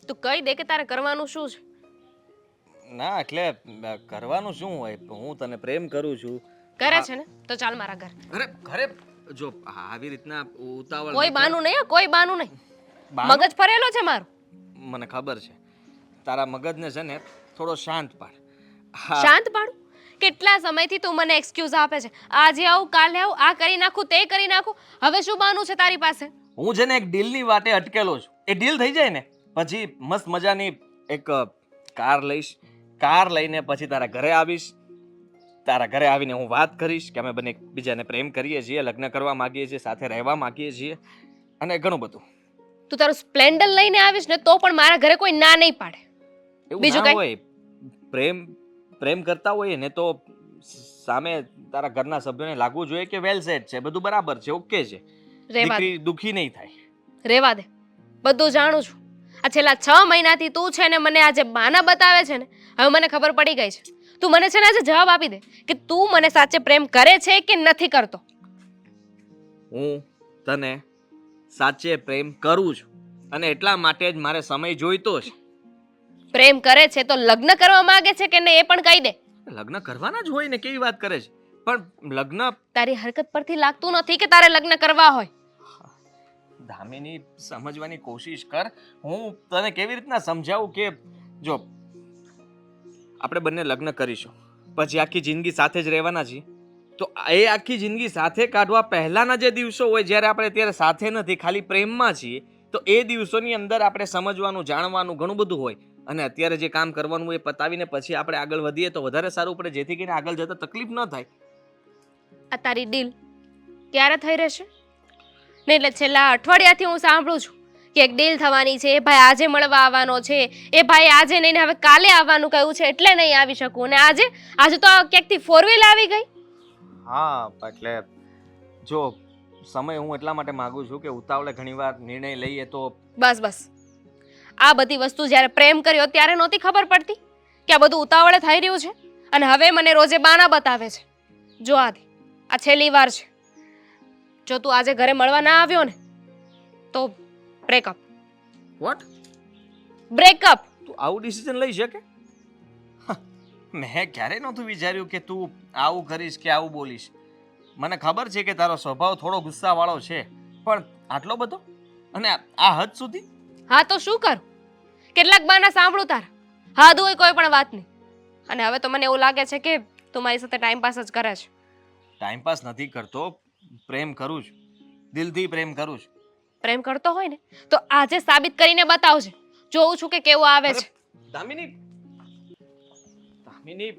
તું કહી દે કે તારે કરવાનું શું છે. ના એટલે કરવાનું શું હોય, હું તને પ્રેમ કરું છું. કરે છે ને તો ચાલ મારા ઘર. ઘરે ઘરે જો આવી રીતના ઉતાવળ કોઈ નહીં કર. બાનું નહીં હો, કોઈ બાનું નહીં. બાનું? મગજ ફરેલો છે મારું. મને ખબર છે તારા મગજને છે ને થોડો શાંત પાડ. હા શાંત પાડું? કેટલા સમયથી તું મને એક્સક્યુઝ આપે છે, આજે આવું કાલે આવું, આ કરી નાખું તે કરી નાખું. હવે શું બાનું છે તારી પાસે? હું છે ને એક ડીલની વાટે અટકેલો છું. એ ડીલ થઈ જાય ને પછી મસ્ત મજાની એક કાર લઈશ. કાર લઈને પછી તારા ઘરે આવીશ. તારા ઘરે આવીને હું વાત કરીશ કે અમે બંને એકબીજાને પ્રેમ કરીએ છીએ, લગ્ન કરવા માંગીએ છીએ, સાથે રહેવા માંગીએ છીએ અને ઘણું બધું. તું તારું સ્પ્લેન્ડર લઈને આવીશ ને તો પણ મારા ઘરે કોઈ ના નહીં પાડે. એવું બીજું ના કંઈ? હોય. પ્રેમ કરતા હોઈએ ને તો સામે તારા ઘરના સભ્યોને લાગવું જોઈએ કે વેલ સેટ છે, બધું બરાબર છે, ઓકે છે. રેવા દે, દીકરી દુખી નહીં થાય. રેવા દે. બધું જાણું છું. આ છેલ્લા 6 મહિનાથી તું છે ને મને આજે બહાના બતાવે છે ને, હવે મને ખબર પડી ગઈ છે. તું મને છે ને આજે જવાબ આપી દે કે તું મને સાચે પ્રેમ કરે છે કે નથી કરતો. હું તને સાચે પ્રેમ કરું છું અને એટલા માટે જ મારે સમય જોઈતો છે. પ્રેમ કરે છે તો લગ્ન કરવા માંગે છે કે નહીં એ પણ કહી દે. લગ્ન કરવાના જ હોય ને, કેવી વાત કરે છે. પણ લગ્ન તારી હરકત પરથી લાગતું નથી કે તારે લગ્ન કરવા હોય. દામિની સમજવાની કોશિશ કર. હું તને કેવી રીતના સમજાવું કે જો આપણે બંને લગ્ન કરીશું પછી આખી જિંદગી સાથે જ રહેવાના છીએ, તો એ આખી જિંદગી સાથે કાઢવા પહેલાના જે દિવસો હોય જ્યારે આપણે અત્યારે સાથે નથી, ખાલી પ્રેમમાં છીએ, તો એ દિવસોની અંદર આપણે સમજવાનું, જાણવાનું ઘણું બધું હોય. અને અત્યારે જે કામ કરવાનું હોય એ પતાવીને પછી આપણે આગળ વધીએ તો વધારે સારું પડે, જેથી કરીને આગળ જતા તકલીફ ન થાય. આ તારી ડીલ ક્યારે થઈ રહેશે? ને એટલે છેલ્લા અઠવાડિયાથી હું સાંભળું છું કે એક ડીલ થવાની છે, એ ભાઈ આજે મળવા આવવાનો છે, એ ભાઈ આજે નહીં ને હવે કાલે આવવાનું કહ્યું છે એટલે નહીં આવી શકું. ને આજે તો ક્યાંકથી 4 વ્હીલ આવી ગઈ. હા એટલે જો સમય હું એટલા માટે માંગુ છું કે ઉતાવળે ઘણીવાર નિર્ણય લઈએ તો બસ આ બધી વસ્તુ જ્યારે પ્રેમ કર્યો ત્યારે નહોતી ખબર પડતી કે આ બધું ઉતાવળે થઈ રહ્યું છે, અને હવે મને રોજે બાના બતાવે છે. જો આદિ, આ છેલ્લી વાર છે. જો તું આજે ઘરે મળવા ના આવ્યો ને તો બ્રેકઅપ. વોટ? બ્રેકઅપ. તું આવું ડિસિઝન લઈ શકે? મેં ક્યારે નહોતું વિચાર્યું કે તું આવું કરીશ કે આવું બોલીશ. મને ખબર છે કે તારો સ્વભાવ થોડો ગુસ્સાવાળો છે, પણ આટલો બધો અને આ હદ સુધી? હા તો શું કરું? કેટલાક બાના સાંભળું તારા, હાદ હોય કોઈ પણ વાતની. અને હવે તો મને એવું લાગે છે કે તું મારી સાથે ટાઈમ પાસ જ કરે છે. ટાઈમપાસ નથી કરતો, પ્રેમ કરું છું, દિલથી પ્રેમ કરું છું. પ્રેમ કરતો હોય ને તો આજે સાબિત કરીને બતાવજે. જોઉં છું કે કેવો આવે છે. દામિની, દામિની,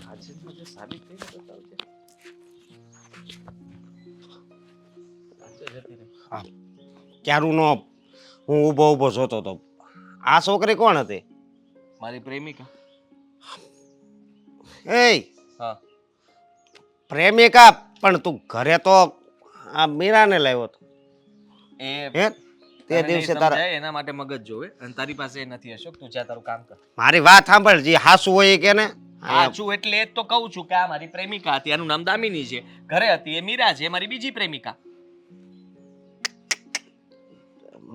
આજે મને સાબિત કરીને બતાવજે. ક્યારુંનો હું ઊભો જોતો હતો. આ છોકરી કોણ હતી? મારી પ્રેમિકા. એ હા, પ્રેમિકા? પણ તું ઘરે તો આ મીરાને લાવ્યો હતો. એ હે તે દિવસે તારા એના માટે મગજ જોવે અને તારી પાસે એ નથી. અશોક, તું જ્યાં તારું કામ કર. મારી વાત સાંભળ, જે હાસુ હોય એ કે ને. સાચું એટલે એ જ તો કહું છું કે આ મારી પ્રેમિકા હતી, એનું નામ દામિની છે. ઘરે હતી એ મીરા છે, મારી બીજી પ્રેમિકા.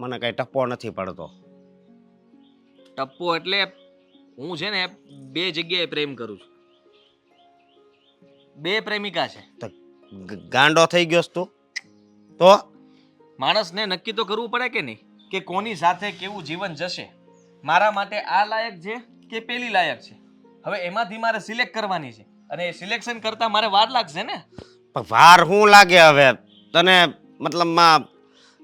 મને કઈ ટપ્પો નથી પડતો. ટપ્પો એટલે હું છે ને 2 જગ્યાએ પ્રેમ કરું છું. 2 પ્રેમિકા છે. તો ગાંડો થઈ ગયો તું તો? માણસને નક્કી તો કરવું પડે કે નહીં કે કોની સાથે કેવું જીવન જશે. મારા માટે આ લાયક છે કે પેલી લાયક છે. હવે એમાંથી મારે સિલેક્ટ કરવાની છે અને એ સિલેક્શન કરતા મારે વાર લાગશે ને. પણ વાર શું લાગે હવે તને? મતલબમાં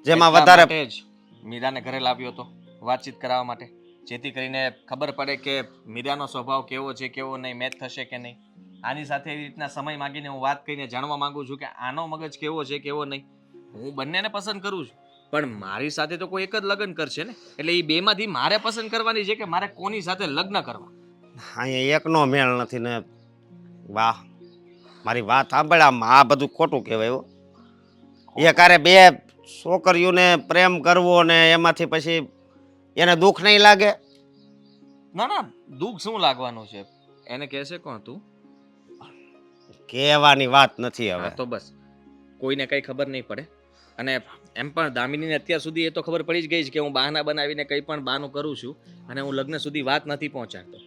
જેમાં એટલા વધારે માટે જ મીરાને ઘરે લાવ્યો હતો વાતચીત કરાવવા માટે, જેથી કરીને ખબર પડે કે મીરાનો સ્વભાવ કેવો છે, કેવો નહીં, મેચ થશે કે નહીં. આની સાથે એવી રીતના સમય માંગીને હું વાત કરીને જાણવા માંગુ છું કે આનો મગજ કેવો છે, કેવો નહીં. હું બંનેને પસંદ કરું છું, પણ મારી સાથે તો કોઈ એક જ લગ્ન કરશે ને. એટલે એ 2 માંથી મારે પસંદ કરવાની છે કે મારે કોની સાથે લગ્ન કરવા. અહીંયા એકનો મેળ નથી ને. વાહ, મારી વાત સાંભળ, આ બધું ખોટું કહેવાય હો. એકારે 2 છોકરીઓને પ્રેમ કરવો ને એમાંથી પછી એને દુઃખ નહીં લાગે? ના ના, દુઃખ શું લાગવાનું છે? એને કહેશે કોણ તું? કહેવાની વાત નથી હવે. તો બસ કોઈને કંઈ ખબર નહીં પડે. અને એમ પણ દામિનીને અત્યાર સુધી એ તો ખબર પડી જ ગઈ છે કે હું બહાના બનાવીને કંઈ પણ બહાનું કરું છું અને હું લગ્ન સુધી વાત નથી પહોંચાડતો.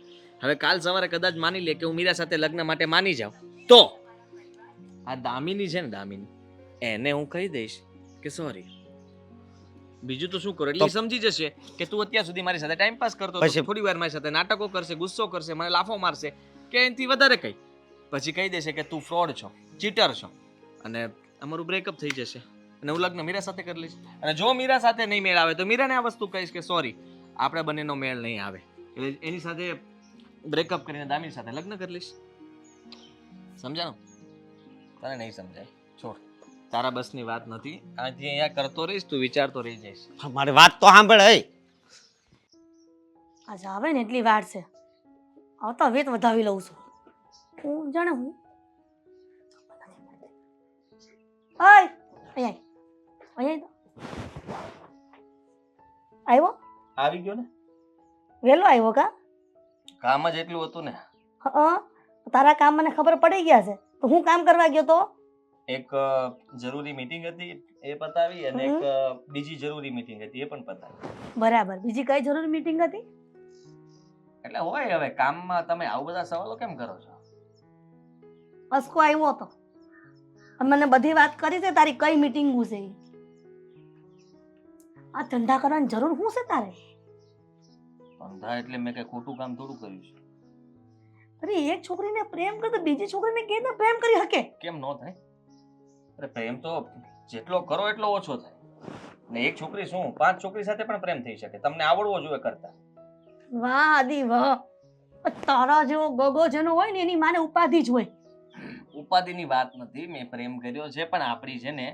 હવે કાલ સવારે કદાચ માની લે કે હું મીરા સાથે લગ્ન માટે માની જાઉં તો આ દામિની છે ને, દામિની, એને હું કહી દઈશ કે સોરી. બીજું તો શું કરો, એટલે ઈ સમજી જશે કે તું અત્યાર સુધી મારી સાથે ટાઈમ પાસ કરતો હતો, પછી- થોડી વાર મારી સાથે નાટકો કરશે, ગુસ્સો કરશે, મને લાફો મારશે કે એનાથી વધારે કંઈ, પછી કહી દેશે કે તું ફ્રોડ છો, ચીટર છો, અને અમારું બ્રેકઅપ થઈ જશે અને હું લગ્ન મીરા સાથે કરી લઈશ. અને જો મીરા સાથે નહીં મેળ આવે તો મીરાને આ વસ્તુ કહીશ કે સોરી, આપણે બંનેનો મેળ નહીં આવે, એટલે એની સાથે બ્રેકઅપ કરીને દામિની સાથે લગ્ન કરી લઈશ. સમજાણું? તને નહીં સમજાય, છોડ, તારા બસની વાત નથી. આથી અહીંયા કરતો રહીશ, તું વિચારતો રહી જઈશ. મારી વાત તો સાંભળ. આજે આવે ને એટલી વાર છે, આવતા વેત વધાવી લઉં છું. હું જાણે હું અહીંયા આવ્યો, આવી ગયો ને, વહેલો આવ્યો કા? કામ જ એટલું હતું ને. તારા કામ મને ખબર પડી ગયા છે, તો હું કામ કરવા ગયો તો? એક જરૂરી મીટિંગ હતી એ પતાવી અને એક બીજી જરૂરી મીટિંગ હતી એ પણ પતાવી. બરાબર, બીજી કઈ જરૂરી મીટિંગ હતી? એટલે હોય, હવે કામમાં તમે આવું બધા સવાલો કેમ કરો છો? અસકો આવ્યો હતો અને મને બધી વાત કરી છે તારી કઈ મીટિંગ છે ઈ. આ ધંધા કરવાની જરૂર શું છે તારે? ધંધા એટલે મેં કઈ ખોટું કામ થોડું કર્યું છે? અરે એક છોકરીને પ્રેમ કરે તો બીજી છોકરીને કેવી રીતે પ્રેમ કરી શકે? કેમ ન થાય? અરે પ્રેમ તો જેટલો કરો એટલો ઓછો થાય. ને એક છોકરી શું 5 છોકરી સાથે પણ પ્રેમ થઈ શકે, તમને આવડવો જોઈએ કરતા. વાહ આદિ વાહ, તારા જેવો ગગો જેનો હોય ને એની માને ઉપાધિ જ હોય. ઉપાધિની વાત નથી, મેં પ્રેમ કર્યો છે પણ આપણી છે ને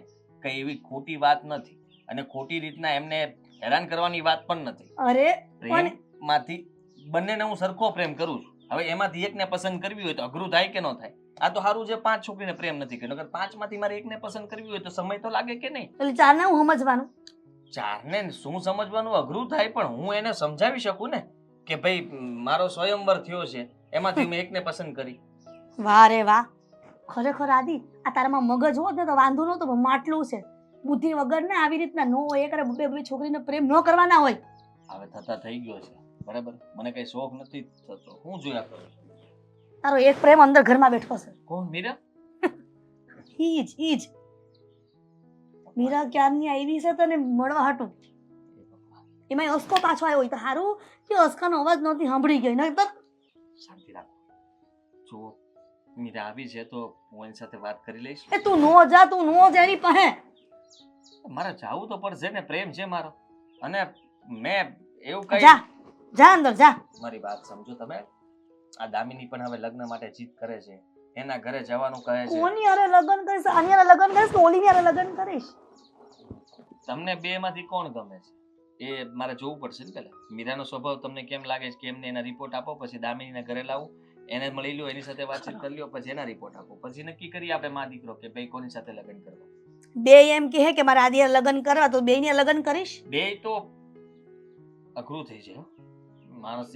કઈ એવી ખોટી વાત નથી અને ખોટી રીતના એમને હેરાન કરવાની વાત પણ નથી. અરે પ્રેમમાંથી બંનેને હું સરખો પ્રેમ કરું છું. હવે એમાંથી એકને પસંદ કરવી હોય તો અઘરું થાય કે ન થાય? આ તો સારું છે 5 છોકરીને પ્રેમ નથી કર્યો, અગર 5 માંથી મારે એકને પસંદ કરવી હોય તો સમય તો લાગે કે નહીં? એટલે ચારને હું સમજવાનું? ચારને શું સમજવાનું અઘરું થાય, પણ હું એને સમજાવી શકું ને કે ભાઈ મારો સ્વયંવર થયો છે, એમાંથી મેં એકને પસંદ કરી. વાહ રે વાહ, ખરેખર આદિ આ તારામાં મગજ હોત ને તો વાંધો નહોતો, પણ માટલું છે. બુદ્ધિ વગર ને આવી રીતના નો હોય, કરે બે છોકરીને પ્રેમ ન કરવાના હોય. હવે થતા થઈ ગયો છે, બરાબર, મને કઈ શોખ નથી થતો, હું જોયા કરું છું. તારો એક પ્રેમ અંદર ઘરમાં બેઠો છે. કોણ? મીરા? ઈ જ મીરા ક્યારની આવી છે તને મળવા હાટું. એમાં અસ્કો પાછો આવ્યો હોય તો સારું કે અસ્કાનો અવાજ નહોતી સાંભળી ગઈ, નહીં તો શાંતિ રાખો. જો મીરા આવી છે તો હું એની સાથે વાત કરી લઈશ. એ તું નો જા એની પાસે. મારે જાવું તો પડશે ને, પ્રેમ છે મારો. અને મેં એવું કઈ જા અંદર જા. મારી વાત સમજો તમે. આ દામિની પણ હવે લગ્ન માટે જીદ કરે છે, એના ઘરે જવાનું કહે છે. કોની હારે લગ્ન કરીશ? આની હારે લગ્ન કરીશ કે ઓલીની હારે લગ્ન કરીશ? તમને બે માંથી કોણ ગમે છે એ મારે જોવું પડશે ને પેલા. મીરાનો સ્વભાવ તમને કેમ લાગે છે કે એમને એના રિપોર્ટ આપો, પછી દામિનીને ઘરે લાવું, એને મળી લ્યો, એની સાથે વાતચીત કરી લ્યો, પછી એના રિપોર્ટ આપો, પછી નક્કી કરીએ આપણે મા દીકરો કે ભાઈ કોની સાથે લગ્ન કરવા. બે એમ કહે કે મારા આદિ લગ્ન કરવા, તો બે ની લગ્ન કરીશ? બે તો અઘરું થઈ જાય હો. માણસ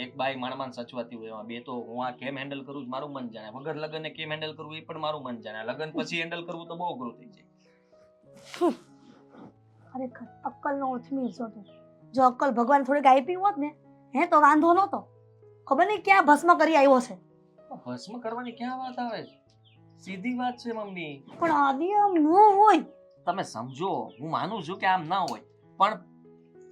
એક બાઈ માણમાન સચવાતી હોય, એમાં બે તો હું આ કેમ હેન્ડલ કરું છું મારું મન જાણે, વગર લગ્નને કેમ હેન્ડલ કરવું એ પણ મારું મન જાણે, લગ્ન પછી હેન્ડલ કરવું તો બહુ અઘરું થઈ જાય. ખરેખર અક્કલનો ઓછમી છો તું. જો અક્કલ ભગવાન થોડીક આપી હોત ને તો વાંધો નહોતો. ખબર નહીં ક્યાં ભસ્મ કરી આવ્યો છે. ભસ્મ કરવાની ક્યાં વાત આવે છે? સીધી વાત છે મમ્મી. પણ આદિ આમ ન હોય. તમે સમજો, હું માનું છું કે આમ ના હોય, પણ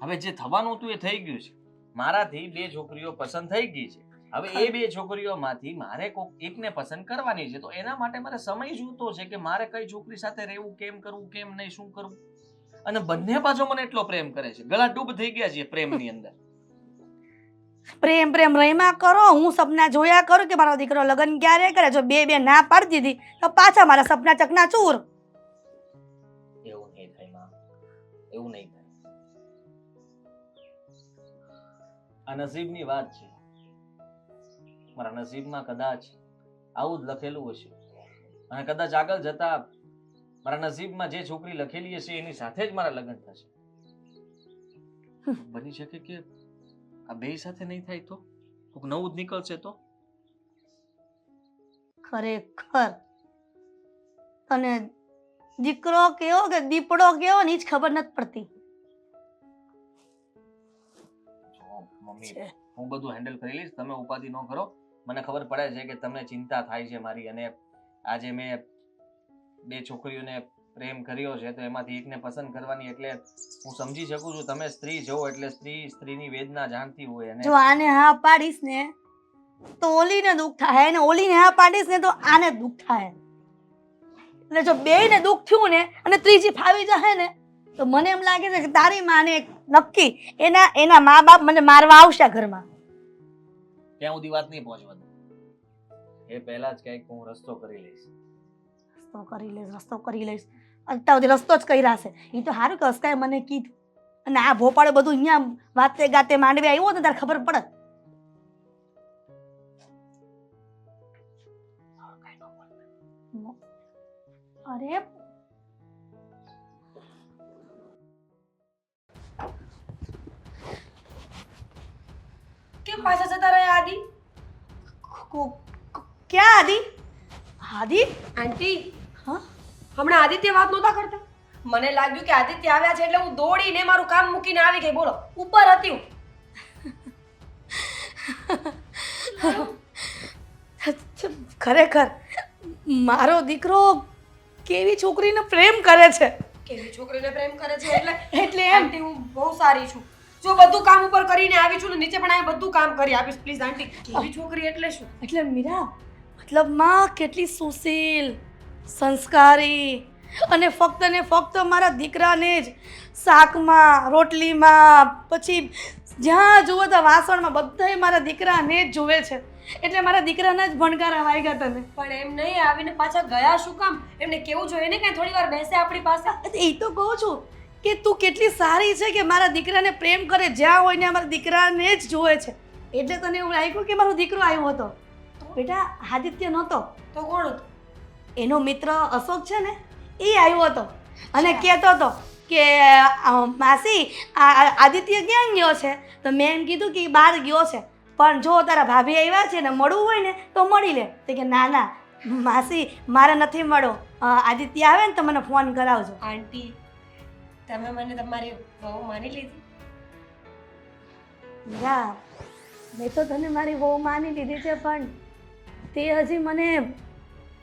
હવે જે થવાનું હતું એ થઈ ગયું છે. મારાથી 2 છોકરીઓ પસંદ થઈ ગઈ છે. હવે એ 2 છોકરીઓમાંથી મારે કોક એકને પસંદ કરવાની છે, તો એના માટે મારે સમય જોઈતો છે કે મારે કઈ છોકરી સાથે રહેવું, કેમ કરવું, કેમ નહીં, શું કરવું. અને બંને પાછો મને એટલો પ્રેમ કરે છે, ગળા ડૂબ થઈ ગયા છે પ્રેમની અંદર. પ્રેમ રહીમાં કરો, હું સપના જોયા કરું કે મારો દીકરો લગ્ન ક્યારે કરે. જો બે ના પાડી દીધી તો પાછા મારા સપના ચકના ચૂર. એવું નહીં થાય માં, એવું નહીં થાય. આ નસીબની વાત છે. મારા નસીબમાં કદાચ આવું જ લખેલું હશે, અને કદાચ આગળ જતા મારા નસીબમાં જે છોકરી લખેલી હશે એની સાથે જ મારા લગ્ન થશે. બની શકે કે આ બે સાથે નહીં થાય તો કોક નવું જ નીકળશે તો. ખરેખર તને દીકરો કેવો કે દીપડો કેવો ને જ ખબર નથી પડતી. જો મમ્મી હું બધું હેન્ડલ કરી લઈશ, તમે ઉપાધિ ન કરો. મને ખબર પડે છે કે તમને ચિંતા થાય છે મારી, અને આજે મેં 2 છોકરીઓને પ્રેમ કર્યો છે તો એમાંથી એકને પસંદ કરવાની, એટલે હું સમજી શકું છું. તમે સ્ત્રી છો એટલે સ્ત્રીની વેદના જાણતી હોય. અને જો આને હા પાડીશ ને તો ઓલીને દુઃખ થાય, અને ઓલીને હા પાડીશ ને તો આને દુઃખ થાય. એટલે જો બેયને દુઃખ થયું ને અને ત્રીજી ફાવી જાય ને તો મને એમ લાગે છે કે તારી માને નક્કી એના મા બાપ મને મારવા આવશે ઘરમાં. ત્યાં સુધી વાત નહીં પહોંચવા દઉં. એ પહેલા જ કંઈક હું રસ્તો કરી લઈશ. રસ્તો કરી લઈશ અત્યાર સુધી રસ્તો જ કર્યા છે. એ તો સારું કે અસ્કાએ મને કીધું, અને આ ભોપાળે બધું અહીંયા વાતે ગાતે માંડવી આવ્યો તો તારે ખબર પડે. અરે કેમ પાછા જતા રહ્યા આદિ? ક્યાં આદિ? આદિ? આંટી, હા હમણાં આદિત્ય વાત નહોતા કરતા? મને લાગ્યું કે આદિત્ય આવ્યા છે એટલે હું દોડીને મારું કામ મૂકીને આવી ગઈ. બોલો, ઉપર હતી હું. ખરેખર મારો દીકરો કેવી છોકરીને પ્રેમ કરે છે. કેવી છોકરીને પ્રેમ કરે છે એટલે એટલે એમ આંટી હું બહુ સારી છું. જો બધું કામ ઉપર કરીને આવી છું ને નીચે પણ આ બધું કામ કરી આપીશ. પ્લીઝ આંટી, કેવી છોકરી એટલે શું? એટલે મીરા મતલબમાં કેટલી સુશીલ, સંસ્કારી, અને ફક્ત ને ફક્ત મારા દીકરાને જ શાકમાં, રોટલીમાં, પછી જ્યાં જુઓ તો વાસણમાં બધાય મારા દીકરાને જ જુએ છે. એટલે મારા દીકરાના જ ભણકારા વાગ્યા તને. પણ એમ નહીં, આવીને પાછા ગયા શું કામ? એમને કેવું જોઈએ ને કે થોડી વાર બેસે આપણી પાસે. એ તો કહું છું કે તું કેટલી સારી છે કે મારા દીકરાને પ્રેમ કરે, જ્યાં હોય ને મારા દીકરાને જ જુએ છે. એટલે તને એવું લાગ્યું કે મારો દીકરો આવ્યો હતો. બેટા આદિત્ય નહોતો, તો કોણ હતું? એનો મિત્ર અશોક છે ને એ આવ્યો હતો અને કહેતો હતો કે માસી આદિત્ય ક્યાં ગયો છે? તો મેં એમ કીધું કે એ બહાર ગયો છે, પણ જો તારા ભાભી આવ્યા છે ને મળવું હોય ને તો મળી લે. તો કે ના ના માસી મારે નથી મળો, આદિત્ય આવે ને તો મને ફોન કરાવજો. આંટી, તમે મને તમારી બહુ માની લીધી? યા મેં તો તને મારી બહુ માની લીધી છે, પણ તે હજી મને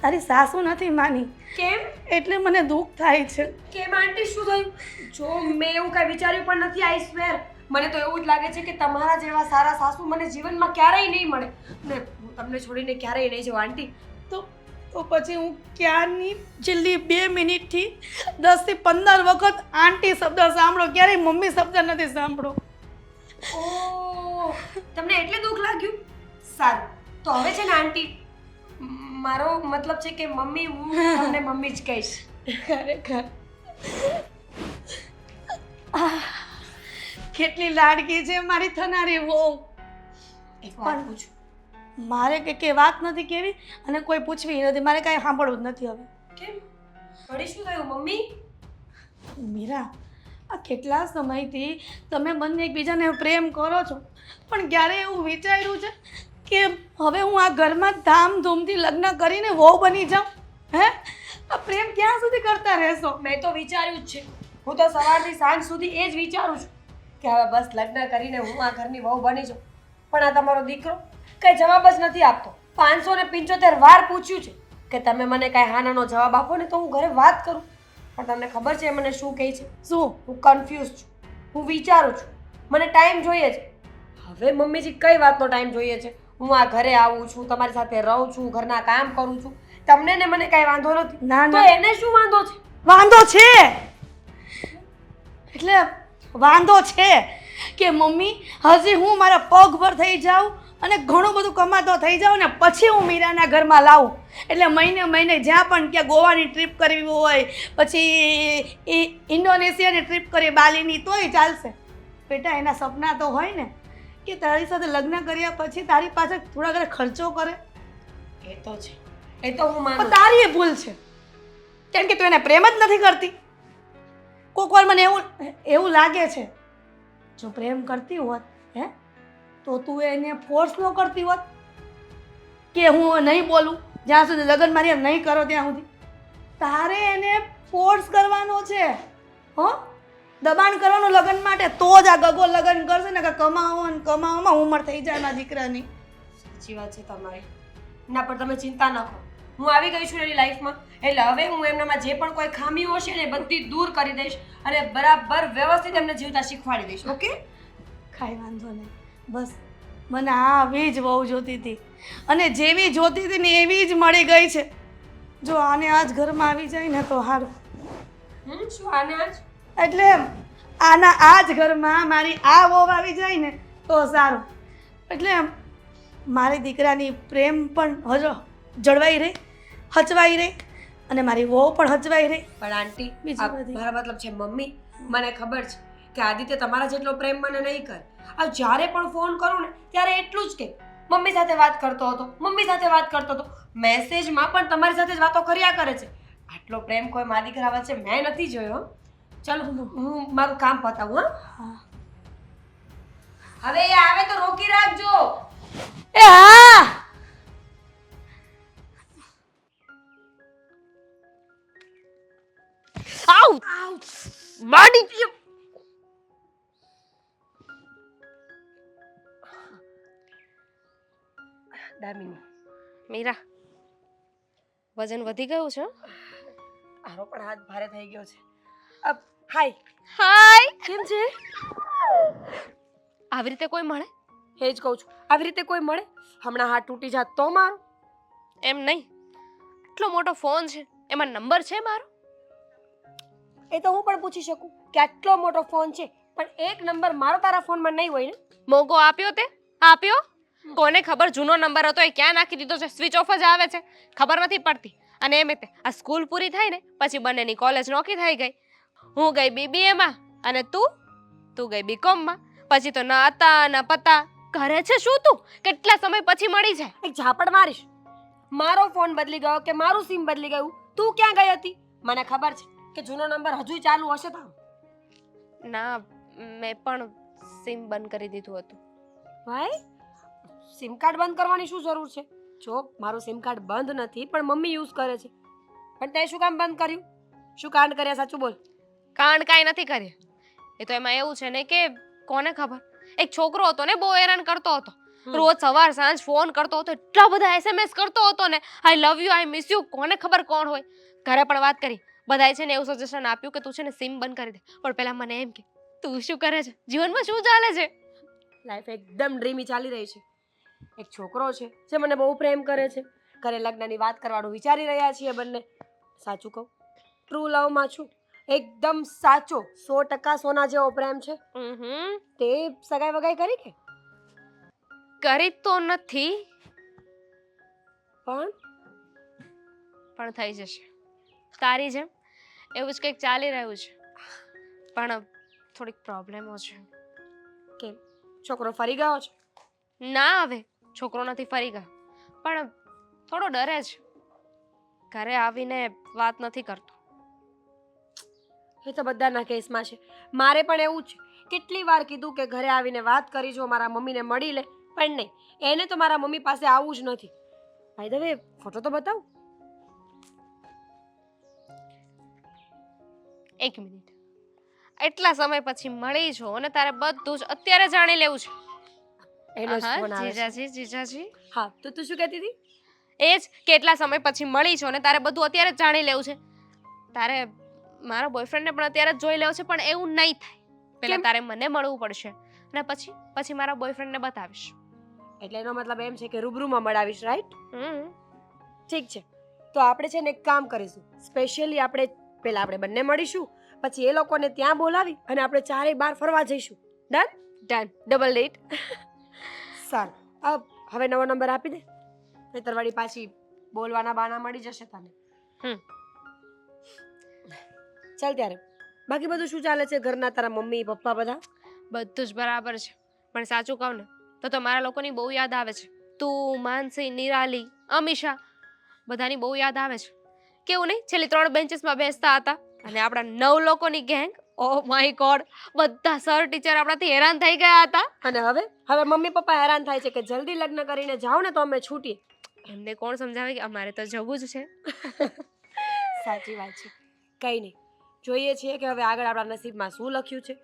તારી સાસુ નથી માની. કેમ? એટલે મને દુઃખ થાય છે. કેમ આંટી, શું થયું? જો મેં એવું કઈ વિચાર્યું પણ નથી. આઈ સ્વેર, મને તો એવું જ લાગે છે કે તમારા જેવા સારા સાસુ મને જીવનમાં ક્યારેય નહીં મળે, ને હું તમને છોડીને ક્યારેય નહીં જાઉં. આંટી, તો પછી હું ક્યારની છેલ્લી 2 મિનિટથી 10 થી 15 વખત આંટી શબ્દ સાંભળો, ક્યારેય મમ્મી શબ્દ નથી સાંભળો. ઓહ, તમને એટલે દુઃખ લાગ્યું? સારું, તો હવે છે ને આંટી, મારો મતલબ છે કે મમ્મી, હું તમને મમ્મી જ કહીશ. ખરેખર કેટલી લાડકી છે મારી થનારી વહુ. એક વાત પૂછું? મારે કે વાત નથી કેવી અને કોઈ પૂછવી નથી, મારે કાંઈ સાંભળવું જ નથી હવે. કેમ? વળી શું થયું મમ્મી? મીરા, આ કેટલા સમયથી તમે બંને એકબીજાને પ્રેમ કરો છો, પણ ક્યારે એવું વિચાર્યું છે કે હવે હું આ ઘરમાં ધામધૂમથી લગ્ન કરીને વહુ બની જાઉં? હે, આ પ્રેમ ક્યાં સુધી કરતા રહેશો? મેં તો વિચાર્યું જ છે. હું તો સવારથી સાંજ સુધી એ જ વિચારું છું કે હવે બસ લગ્ન કરીને હું આ ઘરની વહુ બની જાઉં. પણ આ તમારો દીકરો કઈ જવાબ જ નથી આપતો. 575 વાર પૂછ્યું છે કે તમે મને કાંઈ હાનાનો જવાબ આપો ને તો હું ઘરે વાત કરું, પણ તમને ખબર છે મને શું કહે છે? શું? હું કન્ફ્યુઝ છું, હું વિચારું છું, મને ટાઈમ જોઈએ છે. હવે મમ્મીજી કઈ વાતનો ટાઈમ જોઈએ છે? હું આ ઘરે આવું છું, તમારી સાથે રહું છું, ઘરના કામ કરું છું, તમને ને મને કાંઈ વાંધો નથી. ના તો ના, એને શું વાંધો છે? વાંધો છે. એટલે વાંધો છે કે મમ્મી હજી હું મારા પગ પર થઈ જાઉં અને ઘણું બધું કમાતો થઈ જાઉં ને પછી હું મીરાના ઘરમાં લાવું. એટલે મહિને મહિને જ્યાં પણ ક્યાં ગોવાની ટ્રીપ કરવી હોય, પછી ઇન્ડોનેશિયાની ટ્રીપ કરી, બાલીની, તોય ચાલશે. બેટા એના સપના તો હોય ને કે તારી સાથે લગ્ન કર્યા પછી તારી પાસે થોડા ઘણા ખર્ચો કરે. એ તો છે, એ તો હું માનું પણ તારી એ ભૂલ છે, કેમ કે તું એને પ્રેમ જ નથી કરતી. કોક વાર મને એવું લાગે છે જો પ્રેમ કરતી હોત તો તું એને ફોર્સ ન કરતી હોત કે હું નહીં બોલું જ્યાં સુધી લગ્ન મારી નહીં કરો ત્યાં સુધી. તારે એને ફોર્સ કરવાનો છે હો દબાણ કરવાનું લગ્ન માટે, તો જ આ ગગો લગ્ન કરશે ને કે કમાવો ને કમાવામાં ઉંમર થઈ જાય મારા દીકરાની. સાચી વાત છે તમારી. ના પણ તમે ચિંતા ન કરો, હું આવી ગઈ છું એની લાઈફમાં, એટલે હવે હું એમનામાં જે પણ કોઈ ખામીઓ હશે ને એ બધી દૂર કરી દઈશ અને બરાબર વ્યવસ્થિત એમને જીવતા શીખવાડી દઈશ. ઓકે? કાંઈ વાંધો નહીં, બસ મને આવી જ વહુ જોતી હતી અને જેવી જોતી હતી ને એવી જ મળી ગઈ છે. જો આને આજ ઘરમાં આવી જાય ને તો સારું. શું આને આજ? એટલે આના આ જ ઘરમાં મારી આ વહુ આવી જાય ને તો સારું. એટલે મારી દીકરાની પ્રેમ પણ હજો જળવાઈ રહે, હચવાઈ રહે અને મારી વહુ પણ હચવાઈ રહે. પણ આંટી, બીજી આ બધી. મારા મતલબ છે મમ્મી, મને ખબર છે કે આદિત્ય તમારા જેટલો પ્રેમ મને નહીં કરે. આ જ્યારે પણ ફોન કરું ને ત્યારે એટલું જ કે મમ્મી સાથે વાત કરતો હતો, મમ્મી સાથે વાત કરતો હતો. મેસેજમાં પણ તમારી સાથે જ વાતો કર્યા કરે છે. આટલો પ્રેમ કોઈ મા દીકરા વચ્ચે મેં નથી જોયો. ચલો હું મારું કામ પતાવું. હા. હવે એ આવે તો રોકી રાખજો. એ હા આઉ માડી દામિની, મીરા, વજન વધી ગયું છે? આરો પણ હાથ ભારે થઈ ગયો છે. હાય, હાય, કેમ છે? આવી રીતે કોઈ મળે? એ જ કહું છું, આવી રીતે કોઈ મળે? હમણાં હાથ તૂટી જાત તો મારો. એમ નહીં, આટલો મોટો ફોન છે, એમાં નંબર છે મારો? એ તો હું પણ પૂછી શકું કે આટલો મોટો ફોન છે પણ એક નંબર મારો તારા ફોનમાં નહીં હોય ને? મોગો આપ્યો તે? આપ્યો? કોને ખબર, જૂનો નંબર હતો એ ક્યાં નાખી દીધો છે, સ્વિચ ઓફ જ આવે છે, ખબર નથી પડતી. અને એમ તે આ સ્કૂલ પૂરી થઈ ને પછી બંનેની કોલેજ નોખી થઈ ગઈ. હું ગઈ BBA માં અને તું ગઈ BCom માં. પછી તો ન હતા ન પતા. ઘરે છે શું તું? કેટલા સમય પછી મળી જાય? એક ઝાપડ મારીશ. મારો ફોન બદલી ગયો કે મારું સિમ બદલી ગયું, તું ક્યાં ગઈ હતી? મને ખબર છે કે જૂનો નંબર હજુ ચાલુ હશે તારો. ના, મેં પણ સિમ બંધ કરી દીધું હતું. ભાઈ, સિમ કાર્ડ બંધ કરવાની શું જરૂર છે? જો મારું સિમ કાર્ડ બંધ નથી પણ મમ્મી યુઝ કરે છે. પણ તે શું કામ બંધ કર્યું? શું કાંડ કર્યા, સાચું બોલ. કાંડ કાંઈ નથી કર્યા. એ તો એમાં એવું છે ને કે કોને ખબર, એક છોકરો હતો ને બહુ હેરાન કરતો હતો. રોજ સવાર સાંજ ફોન કરતો હતો, એટલા બધા SMS કરતો હતો ને, I love you, I miss you, કોને ખબર કોણ હોય. ઘરે પણ વાત કરી, બધાએ છે ને એવું સજેશન આપ્યું કે તું છે ને સિમ બંધ કરી દે. પણ પહેલા મને એમ કે તું શું કરે છે, જીવનમાં શું ચાલે છે? લાઈફ એકદમ ડ્રીમી ચાલી રહી છે. એક છોકરો છે જે મને બહુ પ્રેમ કરે છે, ઘરે લગ્નની વાત કરવાનું વિચારી રહ્યા છીએ બંને. સાચું કહું, ટ્રુ લવમાં છું. એકદમ સાચો 100% સોના જેવો પ્રેમ છે. તે સગાઈ વગાઈ કરી કે? કરી તો નથી, પણ થઈ જશે. તારી જેમ એવું જ કંઈક ચાલી રહ્યું છે, પણ થોડીક પ્રોબ્લેમો છે. કેમ, છોકરો ફરી ગયો છે? ના, હવે છોકરો નથી ફરી ગયો, પણ થોડો ડરે છે. ઘરે આવીને વાત નથી કરતો. એ તો બધાના કેસમાં છે. મારે પણ એવું જ છે. કેટલી વાર કીધું કે ઘરે આવીને વાત કરી જો, મારા મમ્મીને મળી લે, પણ નહીં, એને તો મારા મમ્મી પાસે આવવું જ નથી. ભાઈ દવે, ફોટો તો બતાવ. એક મિનિટ, એટલા સમય પછી મળી છો અને તારે બધું જ અત્યારે જાણી લેવું છે? એનો જ આહા, ફોન આવે છે. જીજાજી. હા, તો તું શું કહેતી હતી? એ જ કે એટલા સમય પછી મળી છો અને તારે બધું અત્યારે જ જાણી લેવું છે. તારે મારા બોયફ્રેન્ડને પણ અત્યારે જ જોઈ લેવો છે, પણ એવું નહીં થાય. પહેલા કેમ? તારે મને મળવું પડશે અને પછી મારા બોયફ્રેન્ડને બતાવીશ. એટલે એનો મતલબ એમ છે કે રૂબરૂમાં મળાવીશ, રાઈટ? હમ ઠીક છે, તો આપણે છે ને એક કામ કરીશું. સ્પેશિયલી પહેલા આપણે બંને મળીશું, પછી એ લોકોને ત્યાં બોલાવી અને આપણે ચારેય બહાર ફરવા જઈશું. ડન? Done, double date. સારું, હવે નવો નંબર આપી દે, નહીંતર વળી પાછી બોલવાના બાના મળી જશે તને. ચાલ ત્યારે, બાકી બધું શું ચાલે છે ઘરના? તારા મમ્મી પપ્પા બધા? બધું જ બરાબર છે, પણ સાચું કહું ને તો મારા લોકોની બહુ યાદ આવે છે. તું, માનસી, નિરાલી, અમીષા, બધાની બહુ યાદ આવે છે. કેવું નહીં, છેલ્લી 3 બેન્ચીસમાં બેસતા હતા અને આપણા 9 લોકોની ગેંગ, ઓ માય ગોડ, બધા સર ટીચર આપણાથી હેરાન થઈ ગયા હતા. અને હવે મમ્મી પપ્પા હેરાન થાય છે કે જલ્દી લગ્ન કરીને જાઓ ને તો અમે છૂટીએ. એમને કોણ સમજાવે કે અમારે તો જવું જ છે. સાચી વાત છે. કંઈ નહીં, જોઈએ છીએ કે હવે આગળ આપણા નસીબમાં શું લખ્યું છે.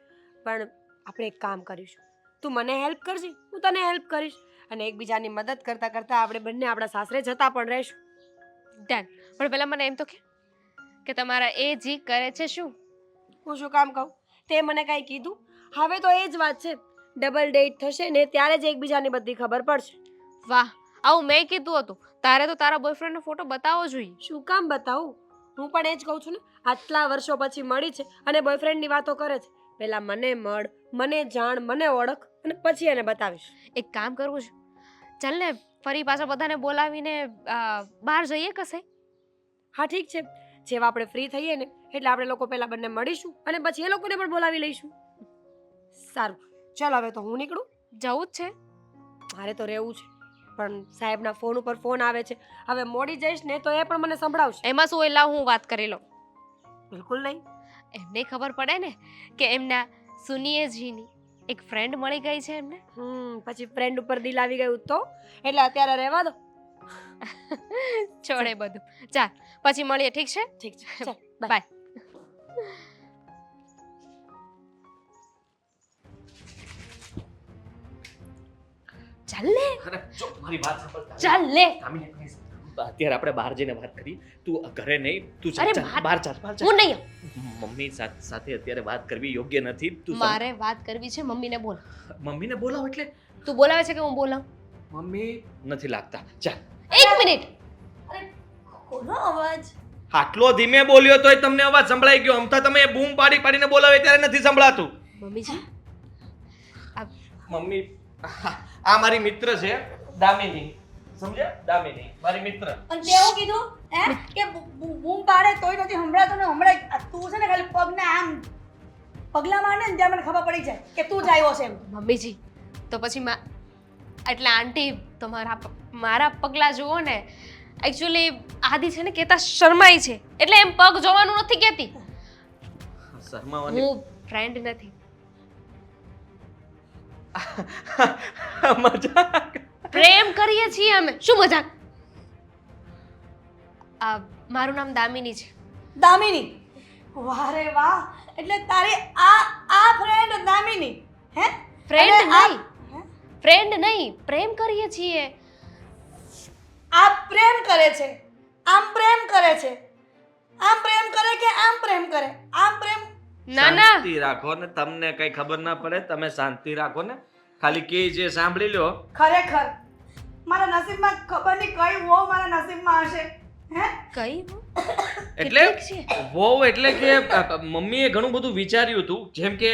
પણ આપણે એક કામ કરીશું, તું મને હેલ્પ કરજે, હું તને હેલ્પ કરીશ, અને એકબીજાની મદદ કરતાં કરતાં આપણે બંને આપણા સાસરે જતા પણ રહીશું. ડન. પણ પહેલા મને એમ તો કે તમારા એ જી કરે છે શું? હું શું કામ કહું? તે મને કાંઈ કીધું? હવે તો એ જ વાત છે, ડબલ ડેટ થશે ને ત્યારે જ એકબીજાની બધી ખબર પડશે. વાહ, આવું મેં કીધું હતું. તારે તો તારા બોયફ્રેન્ડનો ફોટો બતાવવો જોઈએ. શું કામ બતાવું? હું પણ એ જ કહું છું ને, આટલા વર્ષો પછી મળી છે અને બોયફ્રેન્ડની વાતો કરે છે. પહેલા મને મળ, મને જાણ, મને ઓળખ, અને પછી એને બતાવીશ. એક કામ કરવું છે, ચાલ ને ફરી પાછા બધાને બોલાવીને બહાર જઈએ કશે. હા ઠીક છે, જેવા આપણે ફ્રી થઈએ ને એટલે આપણે લોકો પહેલા બંને મળીશું અને પછી એ લોકોને પણ બોલાવી લઈશું. સારું, ચાલ હવે તો હું નીકળું. જવું જ છે. મારે તો રહેવું છે, પણ સાહેબના ફોન ઉપર ફોન આવે છે. હવે મોડી જઈશ ને તો એ પણ મને સંભળાવશે. એમાં શું હોય, લાવ હું વાત કરી લઉં. બિલકુલ નહીં. એમને ખબર પડે ને કે એમના સુનિયજીની એક ફ્રેન્ડ મળી ગઈ છે એમને. પછી ફ્રેન્ડ ઉપર દિલ આવી ગયું તો એટલે અત્યારે રહેવા દો. છોડે બધું, ચાલ પછી મળીએ, ઠીક છે? ઠીક છે, ચાલ બાય. બાય. ચાલ લે, અરે જો મારી વાત સાંભળ. ચાલ લે. કામિની, please. અત્યારે આપણે બહાર જઈને વાત કરી. તું ઘરે નહીં, તું અરે ચાલ, બહાર- બહાર ચાલ, બહાર ચાલ. હું નહીં. મમ્મી સાથે અત્યારે વાત કરવી યોગ્ય નથી. તું મારે વાત કરવી છે, મમ્મીને બોલ. મમ્મીને બોલાવ એટલે તું બોલાવે છે કે હું બોલાવું? મમ્મી નથી લાગતા. ચાલ. એક મિનિટ. કોનો અવાજ? આટલો ધીમે બોલ્યો તોય તમને અવાજ સંભળાઈ ગયો. અમથા તમે બૂમ પાડી પાડીને બોલાવે ત્યારે નથી સંભળાતું. મમ્મીજી, મમ્મી, આ મારી મિત્ર છે દામિની. સમજ્યા? દામિની મારી મિત્ર. અને તેવું કીધું કે બૂમ પાડે તોય નથી સંભળાતું ને હમણાં તું છે ને ખાલી પગને આમ પગલા મારને ને ત્યાં મને ખબર પડી જાય કે તું જ આવ્યો છે એમ. મમ્મીજી, તો પછી એટલે આંટી તો મારા પગલા જુઓ ને. એકચ્યુઅલી આદિ છે ને કહેતા શરમાઈ છે, એટલે એમ પગ જોવાનું નથી કહેતી. શર્માવાની હું ફ્રેન્ડ નથી. મજાક. પ્રેમ કરીએ છીએ અમે. શું મજાક? મારું નામ દામિની છે. દામિની? વાહ રે વાહ, એટલે તારી આ ફ્રેન્ડ દામિની હે? ફ્રેન્ડ અને આ- નહીં, ફ્રેન્ડ નહીં, પ્રેમ કરીએ છીએ. આ પ્રેમ કરે છે, આમ પ્રેમ કરે છે, આમ પ્રેમ કરે કે આમ પ્રેમ કરે? આમ પ્રેમ. ના ના, શાંતિ રાખો ને, તમને કઈ ખબર ના પડે. તમે શાંતિ રાખો ને, ખાલી કે જે સાંભળી લ્યો. ખરેખર મારા નસીબમાં ખબર નહીં કઈ વહુ મારા નસીબમાં હશે હે? કઈ એટલે કેટલીક છે? વહુ એટલે કે મમ્મીએ ઘણું બધું વિચાર્યું હતું. જેમ કે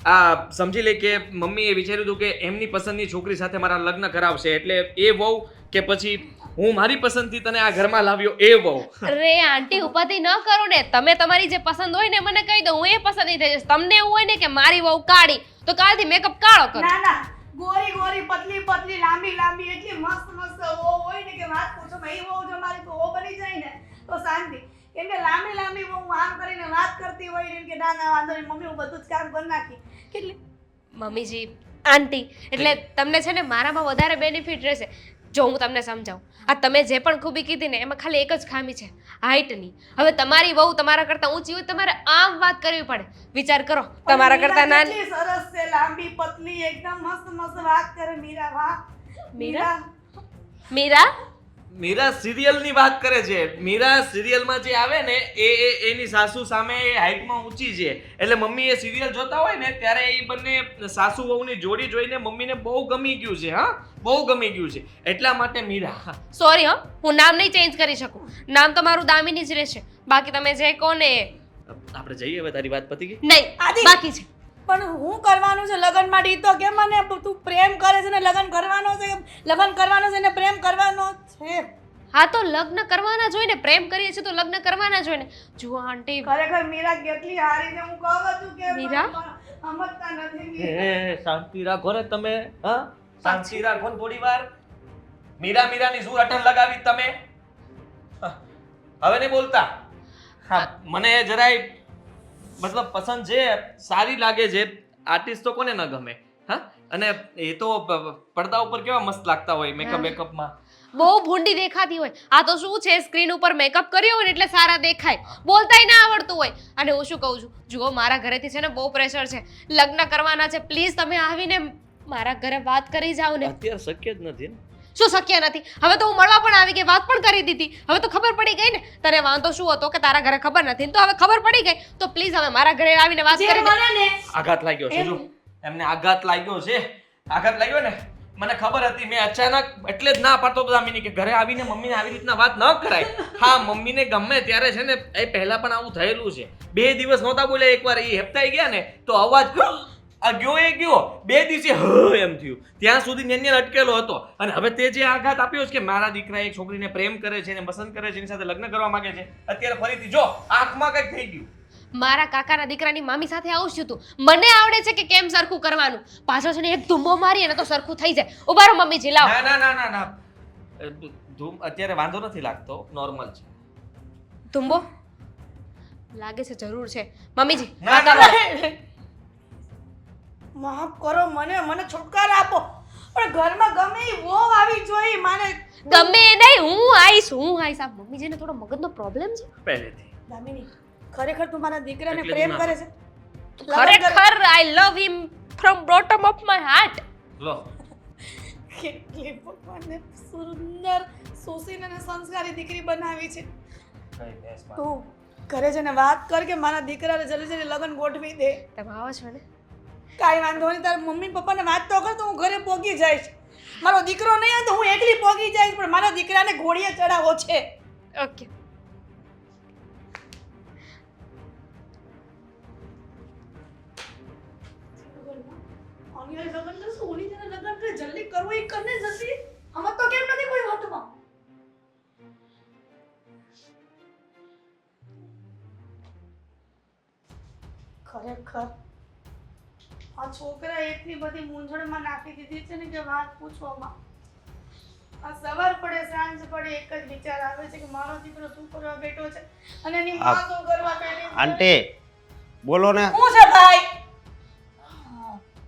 આ સમજી લે કે મમ્મીએ વિચાર્યું હતું કે એમની પસંદની છોકરી સાથે મારા લગ્ન કરાવશે, એટલે એ વહુ કે પછી હું મારી પસંદથી તને આ ઘરમાં લાવ્યો એ વહુ. અરે આંટી, ઉપાધિ ન કરો ને. તમે તમારી જે પસંદ હોય ને મને કહી દો, હું એ પસંદ થઈ જઈશ. તમને એવું હોય ને કે મારી વહુ કાળી, તો કાલથી મેકઅપ કાળો કરો. ના ના, ગોરી ગોરી પતલી પતલી લાંબી લાંબી એટલી મસ્ત મસ્ત વહુ હોય ને કે વાત પૂછો માં. એ વહુ જો મારી વહુ બની જાય ને તો શાંતિ. કેમ કે લાંબી લાંબી વહુ આમ કરીને વાત કરતી હોય ને એમ કે ના ના વાંધો નહીં મમ્મી હું બધું જ કામ કરી નાખી. કેટલી મમ્મીજી, આંટી, એટલે તમને છે ને મારામાં વધારે બેનિફિટ રહેશે. જો હું તમને સમજાવું, આ તમે જે પણ ખૂબી કીધી ને એમાં ખાલી એક જ ખામી છે, હાઈટની. હવે તમારી વહુ તમારા કરતાં ઊંચી હોય, તમારે આમ વાત કરવી પડે. વિચાર કરો, તમારા કરતાં નાની. કેટલી સરસ છે, લાંબી પતલી એકદમ મસ્ત મસ્ત વાત કરે મીરા. વાહ મીરા? મીરા? મીરા સિરિયલની વાત કરે છે. મીરા સિરિયલમાં જે આવે ને એની સાસુ સામે એ હાઈટમાં ઊંચી છે. એટલે મમ્મી એ સિરિયલ જોતા હોય ને ત્યારે એ બંને સાસુ વહુની જોડી જોઈને મમ્મીને બહુ ગમી ગયું છે. હા, બહુ ગમી ગયું છે. એટલા માટે મીરા. સોરી હો, હું નામ નહીં ચેન્જ કરી શકું. નામ તો મારું દામિની જ રહેશે. બાકી તમે જે કહો ને એ. આપણે જઈએ હવે, તારી વાત પતી ગઈ? નહીં, આદિ. બાકી છે. પણ હું કરવાનું છે લગ્ન માટે? ઈ તો કે મને તું પ્રેમ કરે છે ને લગ્ન કરવાનો છે, લગ્ન કરવાનો છે ને પ્રેમ કરવાનો છે. હા તો લગ્ન કરવાના જ હોય ને, પ્રેમ કરીએ છીએ તો લગ્ન કરવાના જ હોય ને. જુઓ આંટી, ખરેખર મીરા કેટલી હારી છે. હું કહું છું કે મીરા? સમજતા નથી મીરા. શાંતિ રાખો ને તમે. હા, શાંતિ રાખો ને થોડી વાર. મીરાની શું અટન લગાવી તમે? હવે નહીં બોલતા. હા, મને જરાય મતલબ પસંદ છે, સારી લાગે છે. આર્ટિસ્ટ તો કોને ન ગમે? હા, અને એ તો પડદા ઉપર કેવા મસ્ત લાગતા હોય મેકઅપ માં. બહુ ભૂંડી દેખાતી હોય. આ તો શું છે, સ્ક્રીન ઉપર મેકઅપ કર્યો હોય ને એટલે સારા દેખાય, બોલતાય ના આવડતું હોય. અને હું શું કહું છું, જુઓ મારા ઘરેથી છે ને બહુ પ્રેશર છે, લગ્ન કરવાના છે, પ્લીઝ તમે આવીને મારા ઘરે વાત કરી જાઓ ને. અત્યારે શક્ય જ નથી ને. શું શક્ય નથી? હવે તો હું મળવા પણ આવી ગઈ, વાત પણ કરી દીધી. હવે તો ખબર પડી ગઈ ને. તને વાંધો શું હતો કે તારા ઘરે ખબર નથી ને? તો હવે ખબર પડી ગઈ તો પ્લીઝ હવે મારા ઘરે આવીને વાત જે કરી દે. મને ને આઘાત લાગ્યો છે, જો એમને આઘાત લાગ્યો છે. આઘાત લાગ્યો ને, મને ખબર હતી. મેં અચાનક એટલે જ ના પાડતો હતો દામિની કે ઘરે આવીને મમ્મીને આવી રીતના વાત ન કરાય. હા, મમ્મીને ગમે ત્યારે છે ને, એ પહેલા પણ આવું થયેલું છે. 2 દિવસ નહોતા બોલ્યા, એકવાર એ હેપતાઈ ગયા ને તો અવાજ આ ગયો એ ગયો. 2 દિવસે એમ થયું. ત્યાં સુધી નેન્યલ અટકેલો હતો. અને હવે તે જે આઘાત આપ્યો છે કે મારા દીકરા એક છોકરીને પ્રેમ કરે છે ને પસંદ કરે છે, એની સાથે લગ્ન કરવા માંગે છે, અત્યારે ફરીથી જો આંખમાં કંઈક થઈ ગયું. મારા કાકાના દીકરાની મામી સાથે આવું જ થયું હતું. મને આવડે છે કે કેમ સરખું કરવાનું. પાછો છે ને એક ધુમ્મો મારીએ ને તો સરખું થઈ જાય. ઉભા રહો મમ્મીજી, લાવો. ના ના ના ના ના, ધૂમ અત્યારે વાંધો નથી લાગતો, નોર્મલ છે. ધુમ્મો લાગે છે, જરૂર છે. મમ્મીજી ના ના ના. માફ કરો મને, મને છુટકારો આપો. પણ ઘરમાં ગમે એ વહુ આવી જોઈએ માને. ગમે એ નહીં, હું આવીશ. આ મમ્મીજીને થોડો મગજનો પ્રોબ્લેમ છે. પહેલેથી દામિની, ખરેખર તું મારા દીકરાને એટલે પ્રેમ જ ના કરે છે? ખરેખર I love him from bottom of my heart. લો. કેટલી ભગવાનને સુંદર સુશીલ અને સંસ્કારી દીકરી બનાવી છે. કઈ બેસમાં. તું ઘરે જઈને વાત કર કે મારા દીકરાને જલ્દી જલ્દી લગ્ન ગોઠવી દે. તમે આવો છો ને? કાંઈ વાંધો નહીં, તારા મમ્મી પપ્પાને વાત તો કર તો હું ઘરે પોગી જઈશ. મારો દીકરો નહીં હોય તો હું એકલી પોગી જઈશ, પણ મારા દીકરાને ઘોડીએ ચડાવો છે. ઓકે. લગ્ન કરશું, ઓલી જને લગ્ન કરે, જલ્દી કરવું એ કરને જલ્દી. આમાં તો કેમ નથી કોઈ વાતમાં? ખરેખર આ છોકરા એટલી બધી મૂંઝવણમાં નાખી દીધી છે ને કે વાત પૂછવામાં. આ સવાર પડે સાંજ પડે એક જ વિચાર આવે છે કે મારો દીકરો શું કરવા બેઠો છે અને એની માં શું કરવા બેઠી છે. આંટી બોલો ને, શું છે ભાઈ?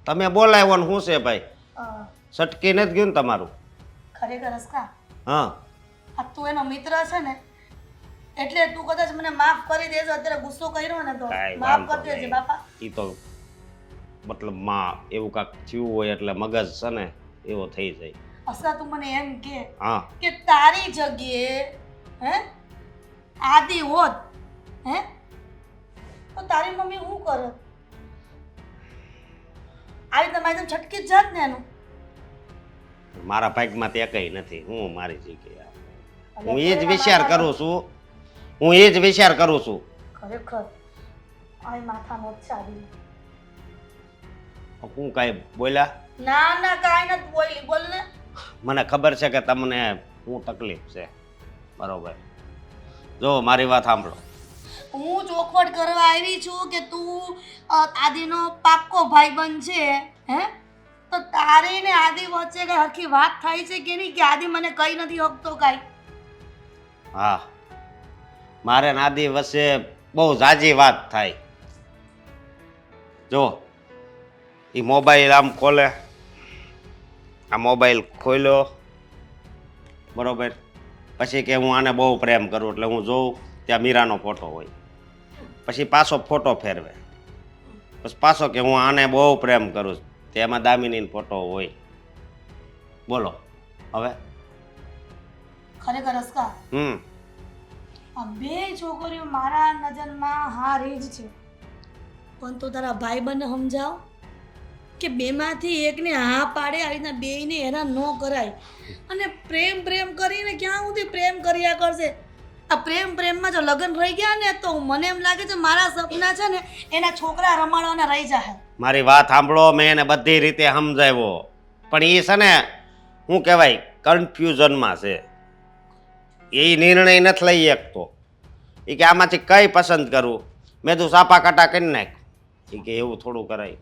તમે બોલાવ્યો ને શું છે ભાઈ? હા, સટકી નથી ગયું ને તમારું? ખરેખર હસકા, હા, આ તું એનો મિત્ર છે ને એટલે તું કદાચ મને માફ કરી દેજો. અત્યારે ગુસ્સો કર્યો ને તો કાંઈ માફ વાંધો કરી દેજે નહીં. બાપા. ઈ તો મતલબ માં એવું કાંક થયું હોય એટલે મગજ છે ને એવો થઈ જાય. હસકા, તું મને એમ કે હા, કે તારી જગ્યાએ હે આદિ હોત હે તો તારી મમ્મી શું કરે? આવી તમારી જેમ છટકી જ જાત ને એનું. મારા ભાગમાં તે કઈ નથી. હું મારી જગ્યાએ હું એ જ વિચાર કરું છું. ખરેખર આ માથામાં ચાલી. હું કાંઈ બોલ્યા? ના ના કાંઈ નથી બોલી, બોલ ને. મને ખબર છે કે તમને શું તકલીફ છે, બરોબર? જો મારી વાત સાંભળો. હું ચોખવટ કરવા આવી છું કે તું આદિનો પાક્કો ભાઈબંધ છે હે, તો તારી ને આદિ વચ્ચે કઈ આખી વાત થાય છે કે નહીં? કે આદિ મને કઈ નથી હકતો કાંઈ? હા, મારે ને આદિ વચ્ચે બહુ ઝાઝી વાત થાય. જો એ મોબાઈલ આમ ખોલે, આ મોબાઈલ ખોલ્યો બરોબર, પછી કે હું આને બહુ પ્રેમ કરું એટલે હું જોઉં ત્યાં મીરાનો ફોટો હોય, પછી પાછો ફોટો ફેરવે, પછી પાછો કે હું આને બહુ પ્રેમ કરું તેમાં દામિનીનો ફોટો હોય. બોલો હવે. ખરેખર હસકા, આ બે છોકરીઓ મારા નજરમાં હારી જ છે, પણ તું તારા ભાઈબંધને સમજાવ કે બેમાંથી એકને હા પાડે. આવી રીતના બેયને હેરાન ન કરાય. અને પ્રેમ કરીને ક્યાં સુધી પ્રેમ કર્યા કરશે? આ પ્રેમમાં જો લગ્ન રહી ગયા ને તો મને એમ લાગે છે મારા સપના છે ને એના છોકરા રમાડવાના રહી જાય. મારી વાત સાંભળો, મેં એને બધી રીતે સમજાવ્યો, પણ એ છે ને શું કહેવાય કન્ફ્યુઝનમાં છે. એ નિર્ણય નથી લઈ શકતો. એ કે આમાંથી કઈ પસંદ કરું. મેં તું સાપા કાટા કરી નાખ. એ કે એવું થોડું કરાય.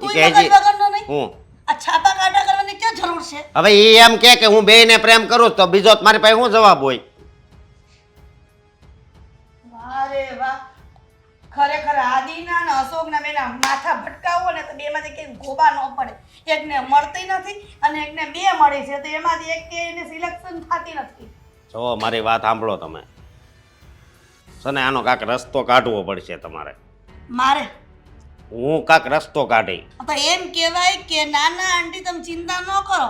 તું વગરનો નહીં. હું આ છાપા કાઢા કરવાની ક્યાં જરૂર છે? હવે એ એમ કે હું બેયને પ્રેમ કરું તો બીજો મારી પાસે શું જવાબ હોય? વાહ રે વાહ, ખરેખર આદિના અને અશોકના બેના માથા ભટકાવો ને તો બેમાંથી કંઈ ગોબા ન પડે. એકને મળતી નથી અને એકને બે મળી છે તો એમાંથી એક કે એને સિલેક્શન થતી નથી. જો મારી વાત સાંભળો તમે. સને આનો કાંક રસ્તો કાઢવો પડશે તમારે. મારે હું કાંક રસ્તો કાઢી. તો એમ કહેવાય કે નાના આંટી તમે ચિંતા ન કરો,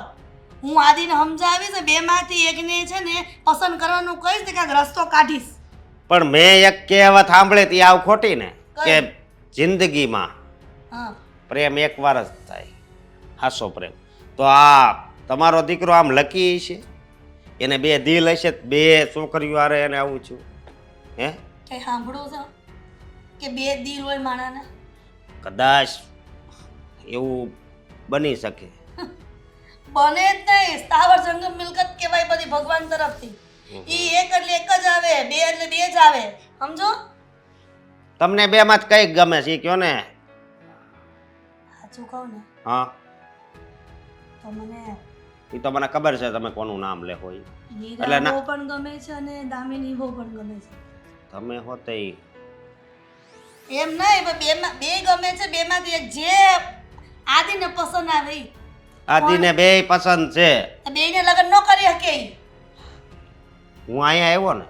હું આદિને સમજાવીશ, બેમાંથી એકને છે ને પસંદ કરવાનું કહીશ ને કાંઈક રસ્તો કાઢીશ. પણ મેં એક કહેવત સાંભળી હતી આવ ખોટી ને કે જિંદગીમાં હા પ્રેમ એકવાર જ થાય, હાસો પ્રેમ. તો આ તમારો દીકરો આમ લકી છે, એને બે દિલ હશે, બે છોકરીઓ હારે એને આવું છું. હે કઈ સાંભળો છો કે બે દિલ હોય માણાને? કદાચ એવું બની શકે. બને જ નહીં. સ્થાવર જંગમ મિલકત કહેવાય બધી ભગવાન તરફથી. ઈ એક એટલે એક જ આવે, બે એટલે બે જ આવે, સમજો? તમને બે માં કઈ ગમે છે ઈ કયો ને. સાચું કહું ને હા તો મને એ તો મને ખબર છે તમે કોનું નામ લેખો ઈ. એટલે મીરા ના- બહુ પણ ગમે છે અને દામિની બહુ પણ ગમે છે. તમે હોતે ઈ. એમ નહીં, પણ બેમાં બે ગમે છે, બેમાંથી એક જે આદિને પસંદ આવે ઈ. આદિને બે પસંદ છે. તો બેયને લગ્ન ન કરી શકે ઈ. હું અહીંયા આવ્યો ને,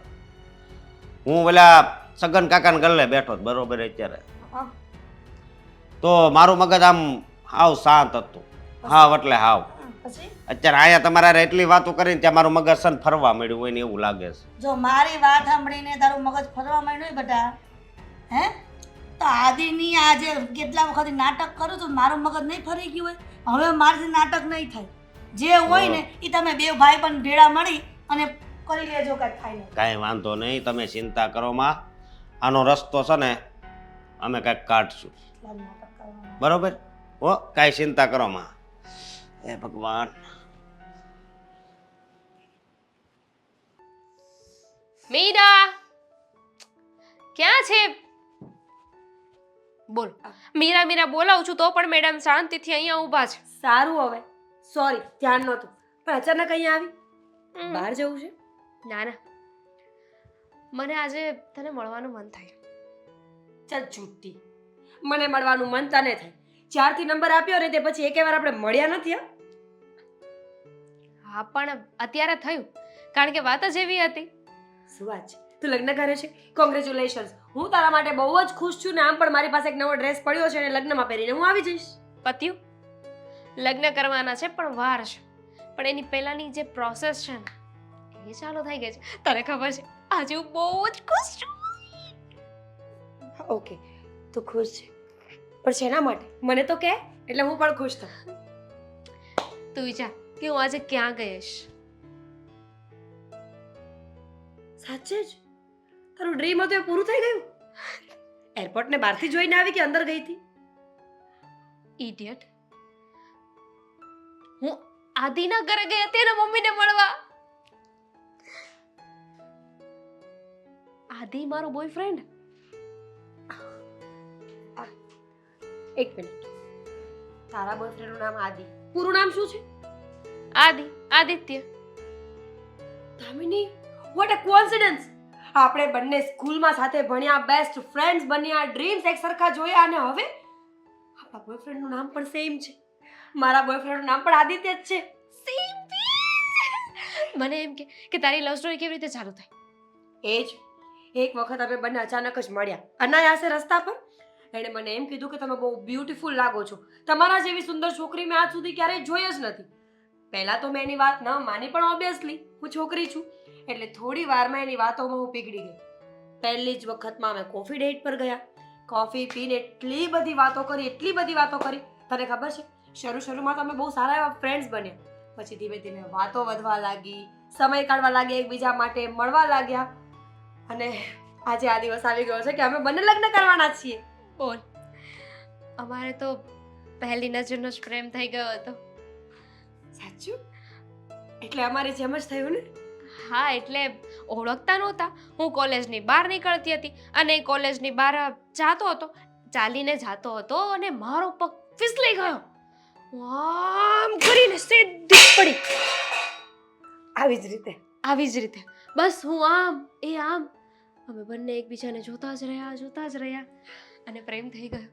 હું પેલા સગન કાકાને ગલ્લે બેઠો હતો બરોબર અત્યારે. હા. તો મારું મગજ આમ હાવ શાંત હતું, હાવ એટલે હાવ. પછી અત્યારે અહીંયા તમારા હારે એટલી વાતો કરીને ત્યાં મારું મગજ છે ને ફરવા મળ્યું હોય ને એવું લાગે છે. જો મારી વાત સાંભળીને તારું મગજ ફરવા માંડ્યું હોય બેટા, હે તો આદિની આજે કેટલા વખત નાટક કરું છું, મારું મગજ નહીં ફરી ગયું હોય? હવે મારાથી નાટક નહીં થાય. જે હોય ને એ તમે બે ભાઈ પણ ભેળા મળી અને કરી લેજો કાંઈક થાય ને. કાંઈ વાંધો નહીં, તમે ચિંતા કરો માં. આનો રસ્તો છે ને અમે કાંઈક કાઢશું, એટલા જ નાટક કરવાના. બરોબર? હો કાંઈ ચિંતા કરો માં. હે ભગવાન. મીરા ક્યાં છે? બોલ. મીરા મીરા બોલાવું છું તો પણ મેડમ શાંતિથી અહીંયા ઊભા છે. સારું હવે, સોરી ધ્યાન નહોતું, પણ અચાનક અહીંયા આવી. બહાર જવું છે? ના ના, મને આજે તને મળવાનું મન થાય. ચાલ છૂટી, મને મળવાનું મન તને થાય. જ્યારથી નંબર આપ્યો ને તે પછી એકે વાર આપણે મળ્યા નથી. હા પણ અત્યારે થયું, કારણ કે વાત જ એવી હતી. શું વાત છે? તું લગ્ન કરે છે? કોંગ્રેચ્યુલેશન્સ. હું તારા માટે બહુ જ ખુશ છું ને આમ પણ મારી પાસે એક નવો ડ્રેસ પડ્યો છે અને લગ્નમાં પહેરીને હું આવી જઈશ. પત્યું, લગ્ન કરવાના છે પણ વાર છે, પણ એની પહેલાની જે પ્રોસેસ છે ને એ ચાલુ થઈ ગઈ છે. તને ખબર છે આજે હું બહુ જ ખુશ છું. ઓકે, તું ખુશ છે, પણ શેના માટે? મને તો કહે એટલે હું પણ ખુશ થાઉં. તું વિચાર કે હું આજે ક્યાં ગઈશ. સાચે જ? તારું ડ્રીમ હતું એ પૂરું થઈ ગયું? એરપોર્ટ ને બહારથી જોઈને આવી કે અંદર ગઈ હતી? ઇડિયટ, હું આદિના ઘરે ગઈ હતી એના મમ્મીને મળવા. આદિ મારો બોયફ્રેન્ડ. એક મિનિટ, તારા બોયફ્રેન્ડનું નામ આદિ, પૂરું નામ શું છે? Aditya. Damini, what a coincidence! આપણે બંને સ્કૂલમાં સાથે ભણ્યા, બેસ્ટ ફ્રેન્ડ્સ બન્યા, ડ્રીમ્સ એક સરખા જોયા અને હવે આપણા બોયફ્રેન્ડનું નામ પણ સેમ છે. મારા બોયફ્રેન્ડનું નામ પણ આદિત્ય જ છે. મને એમ કે તારી લવ સ્ટોરી કેવી રીતે ચાલુ થઈ? એ જ એક વખત અમે બંને અચાનક જ મળ્યા અનાયાસે રસ્તા પર. એણે મને એમ કીધું કે તમે બહુ બ્યુટીફુલ લાગો છો, તમારા જેવી સુંદર છોકરી મેં આજ સુધી ક્યારેય જોઈ જ નથી. પહેલા તો મેં એની વાત ન માની, પણ ઓબ્વિયસલી હું છોકરી છું એટલે થોડી વારમાં એની વાતોમાં હું પીગળી ગઈ. પહેલી જ વખતમાં અમે કોફી ડેટ પર ગયા, કોફી પીને એટલી બધી વાતો કરી. તને ખબર છે શરૂમાં તો અમે બહુ સારા એવા ફ્રેન્ડ્સ બન્યા, પછી ધીમે ધીમે વાતો વધવા લાગી, સમય કાઢવા લાગ્યા, એકબીજા માટે મળવા લાગ્યા અને આજે આ દિવસ આવી ગયો છે કે અમે બંને લગ્ન કરવાના છીએ. બોલ, અમારે તો પહેલી નજરનો જ પ્રેમ થઈ ગયો હતો. સાચું? એટલે અમારી જેમ જ થયું ને? હા, એટલે ઓળખતા નહોતા. હું કોલેજની બહાર નીકળતી હતી અને કોલેજની બહાર ચાલીને જાતો હતો અને મારો પગ ફિસલી ગયો. આમ કરીને સીધી પડી. આવી જ રીતે બસ હું આમ અમે બંને એકબીજાને જોતા જ રહ્યા અને પ્રેમ થઈ ગયો.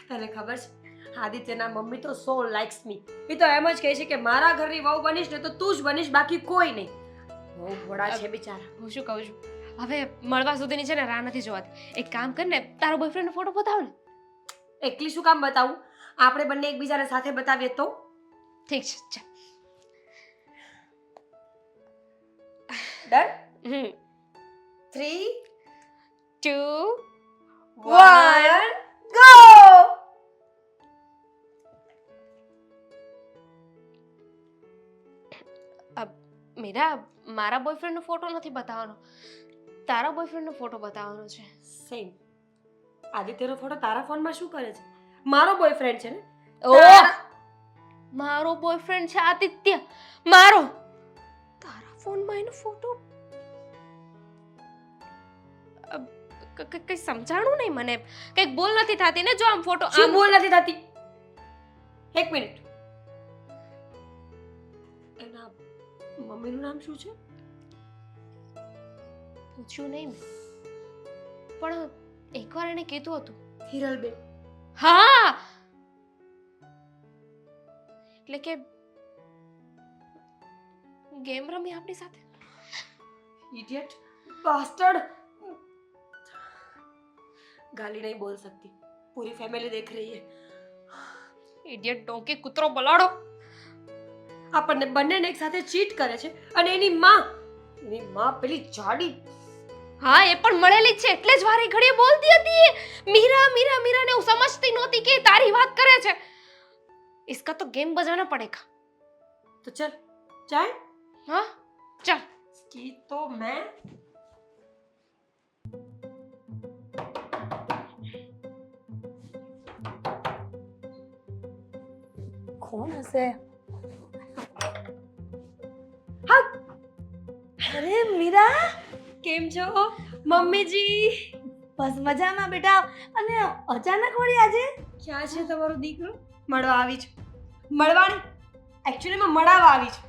તને ખબર છે આદિત્યના મમ્મી તો સો લાઇક્સ મી. એ તો એમ જ કહે છે કે મારા ઘરની વહુ બનીશ ને તો તું જ બનીશ, બાકી કોઈ નહીં. બહુ ભોળા છે બિચારા. હું શું કહું છું, હવે મળવા સુધીની છે ને રાહ નથી જોવાતી. એક કામ કર ને, તારો બોયફ્રેન્ડનો ફોટો બતાવ ને. એકલી શું કામ બતાવું? આપણે બંને એકબીજાને સાથે બતાવીએ તો. ઠીક છે, ચાલ. ડન. 3 2 1 ગો. મીરા, મારા બોયફ્રેન્ડનો ફોટો નથી બતાવવાનો, તારા બોયફ્રેન્ડનો ફોટો બતાવવાનો છે. સેમ. આદિત્યનો ફોટો તારા ફોનમાં શું કરે છે? મારો બોયફ્રેન્ડ છે ને. મારો બોયફ્રેન્ડ છે આદિત્ય, મારો. તારા ફોનમાં એનો ફોટો. કઈ સમજાણું નહીં મને, કઈક બોલ નથી થતી ને. જો આમ ફોટો શું બોલ નથી થતી? એક મિનિટ. એના મમ્મીનું નામ શું છે? પૂછ્યું નહીં મેં, પણ એકવાર એને કીધું હતું. હિરલબેન. હા, એટલે કે ગેમ રમી આપણી સાથે. Idiot bastard. गाली नहीं बोल सकती, पूरी फैमिली देख रही है. ઇડિયટ, ડોંકી, કૂતરો, બલાડો. આપણને બંનેને એક સાથે ચીટ કરે છે અને એની માં પેલી જાડી. હા, એ પણ મળેલી જ છે એટલે જ વારે ઘડીએ બોલતી હતી. મીરા મીરા મીરા ને હું સમજતી નહોતી કે એ તારી વાત કરે છે. इसका तो गेम बजाना पड़ेगा. तो चल जाए. हाँ चल. की तो मैं કોણ હશે? હા. અરે મીરા, કેમ છો મમ્મીજી? બસ મજામાં બેટા. અને અચાનક વળી આજે ક્યાં છે તમારો દીકરો? મળવા આવી છે. મળવાની એકચ્યુઅલીમાં મળાવા આવી છે.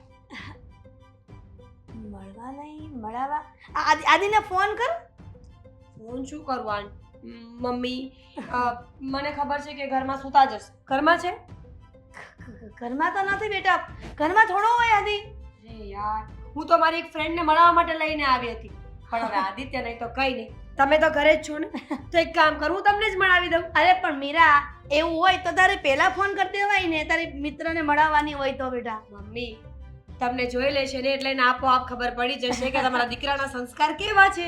મળવા નહીં, મળાવા. આદિને ફોન કર. ફોન શું કરવાનું મમ્મી? મને ખબર છે કે ઘરમાં સૂતા જશે. ઘરમાં છે? ઘરમાં તો નથી બેટા, ઘરમાં થોડો હોય આદિ. અરે યાર, હું તો મારી એક ફ્રેન્ડને મળવા માટે લઈને આવી હતી, પણ હવે આદિત્ય નહીં તો કઈ નહીં. તમે તો ઘરે જ છો ને, તો એક કામ કરું, હું તમને જ મળાવી દઉં. અરે પણ મીરા, એવું હોય તો તારે પહેલા ફોન કરી દેવાય ને, તારી મિત્રને મળાવવાની હોય તો બેટા. મમ્મી તમને જોઈ લેશે ને એટલે એને આપોઆપ ખબર પડી જશે કે તમારા દીકરાના સંસ્કાર કેવા છે.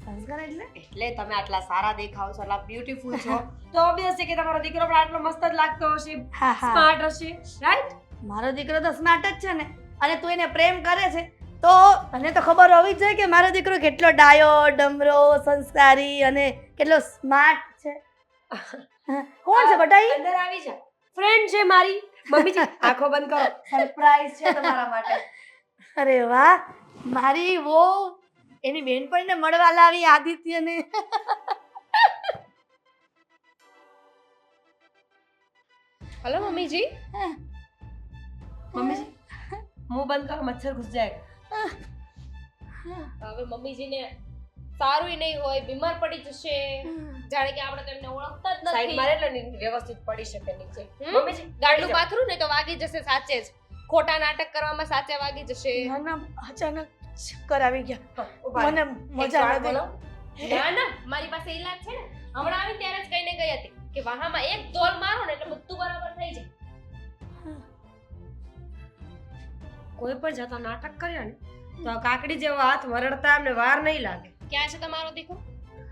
સંસ્કાર એટલે એટલે તમે આટલા સારા દેખાવ છો, આટલા બ્યુટીફુલ છો, તો ઓબ્વિયસ છે કે તમારો દીકરો પણ આટલો મસ્ત જ લાગતો હશે, હા હા, સ્માર્ટ હશે, રાઈટ? મારો દીકરો તો સ્માર્ટ જ છે ને. અને તું એને પ્રેમ કરે છે તો તને તો ખબર હોવી જ જોઈએ કે મારો દીકરો કેટલો ડાયો, ડમરો, સંસ્કારી અને કેટલો સ્માર્ટ છે. કોણ છે બટા ઈ? અંદર આવી જા. ફ્રેન્ડ છે મારી. મમ્મીજી આંખો બંધ કરો, સરપ્રાઈઝ છે તમારા માટે. અરે વાહ, મારી વહુ એની બેનપણીને મળવા લાવી આદિત્યને. हेलो मम्मी जी. મમ્મીજી મુંહ બંધ કરો, મચ્છર ઘુસ જાય. હવે મમ્મીજીને સારું નહીં હોય, બીમાર પડી જશે, જાણે કે આપણે તેમને ઓળખતા જ સાઈડ નથી. મારે એટલે વ્યવસ્થિત પડી શકે નીચે. હમ? મમ્મીજી ગાડલું પાથરું ને તો વાગી જશે સાચે જ. ખોટા નાટક કરવામાં સાચે વાગી જશે. ના ના, અચાનક ચક્કર આવી ગયા. ઉભા મને મજા એક નથી. બોલો. ના ના, મારી પાસે ઈલાજ છે ને. હમણાં આવી ત્યારે જ કહીને ગઈ હતી કે વાહામાં એક ધોલ મારો ને એટલે બધું બરાબર થઈ જાય. કોઈ પણ જાતના નાટક કર્યા ને તો આ કાકડી જેવો હાથ વરડતા એમને વાર નહીં લાગે. ક્યાં છે તમારો દીકરો?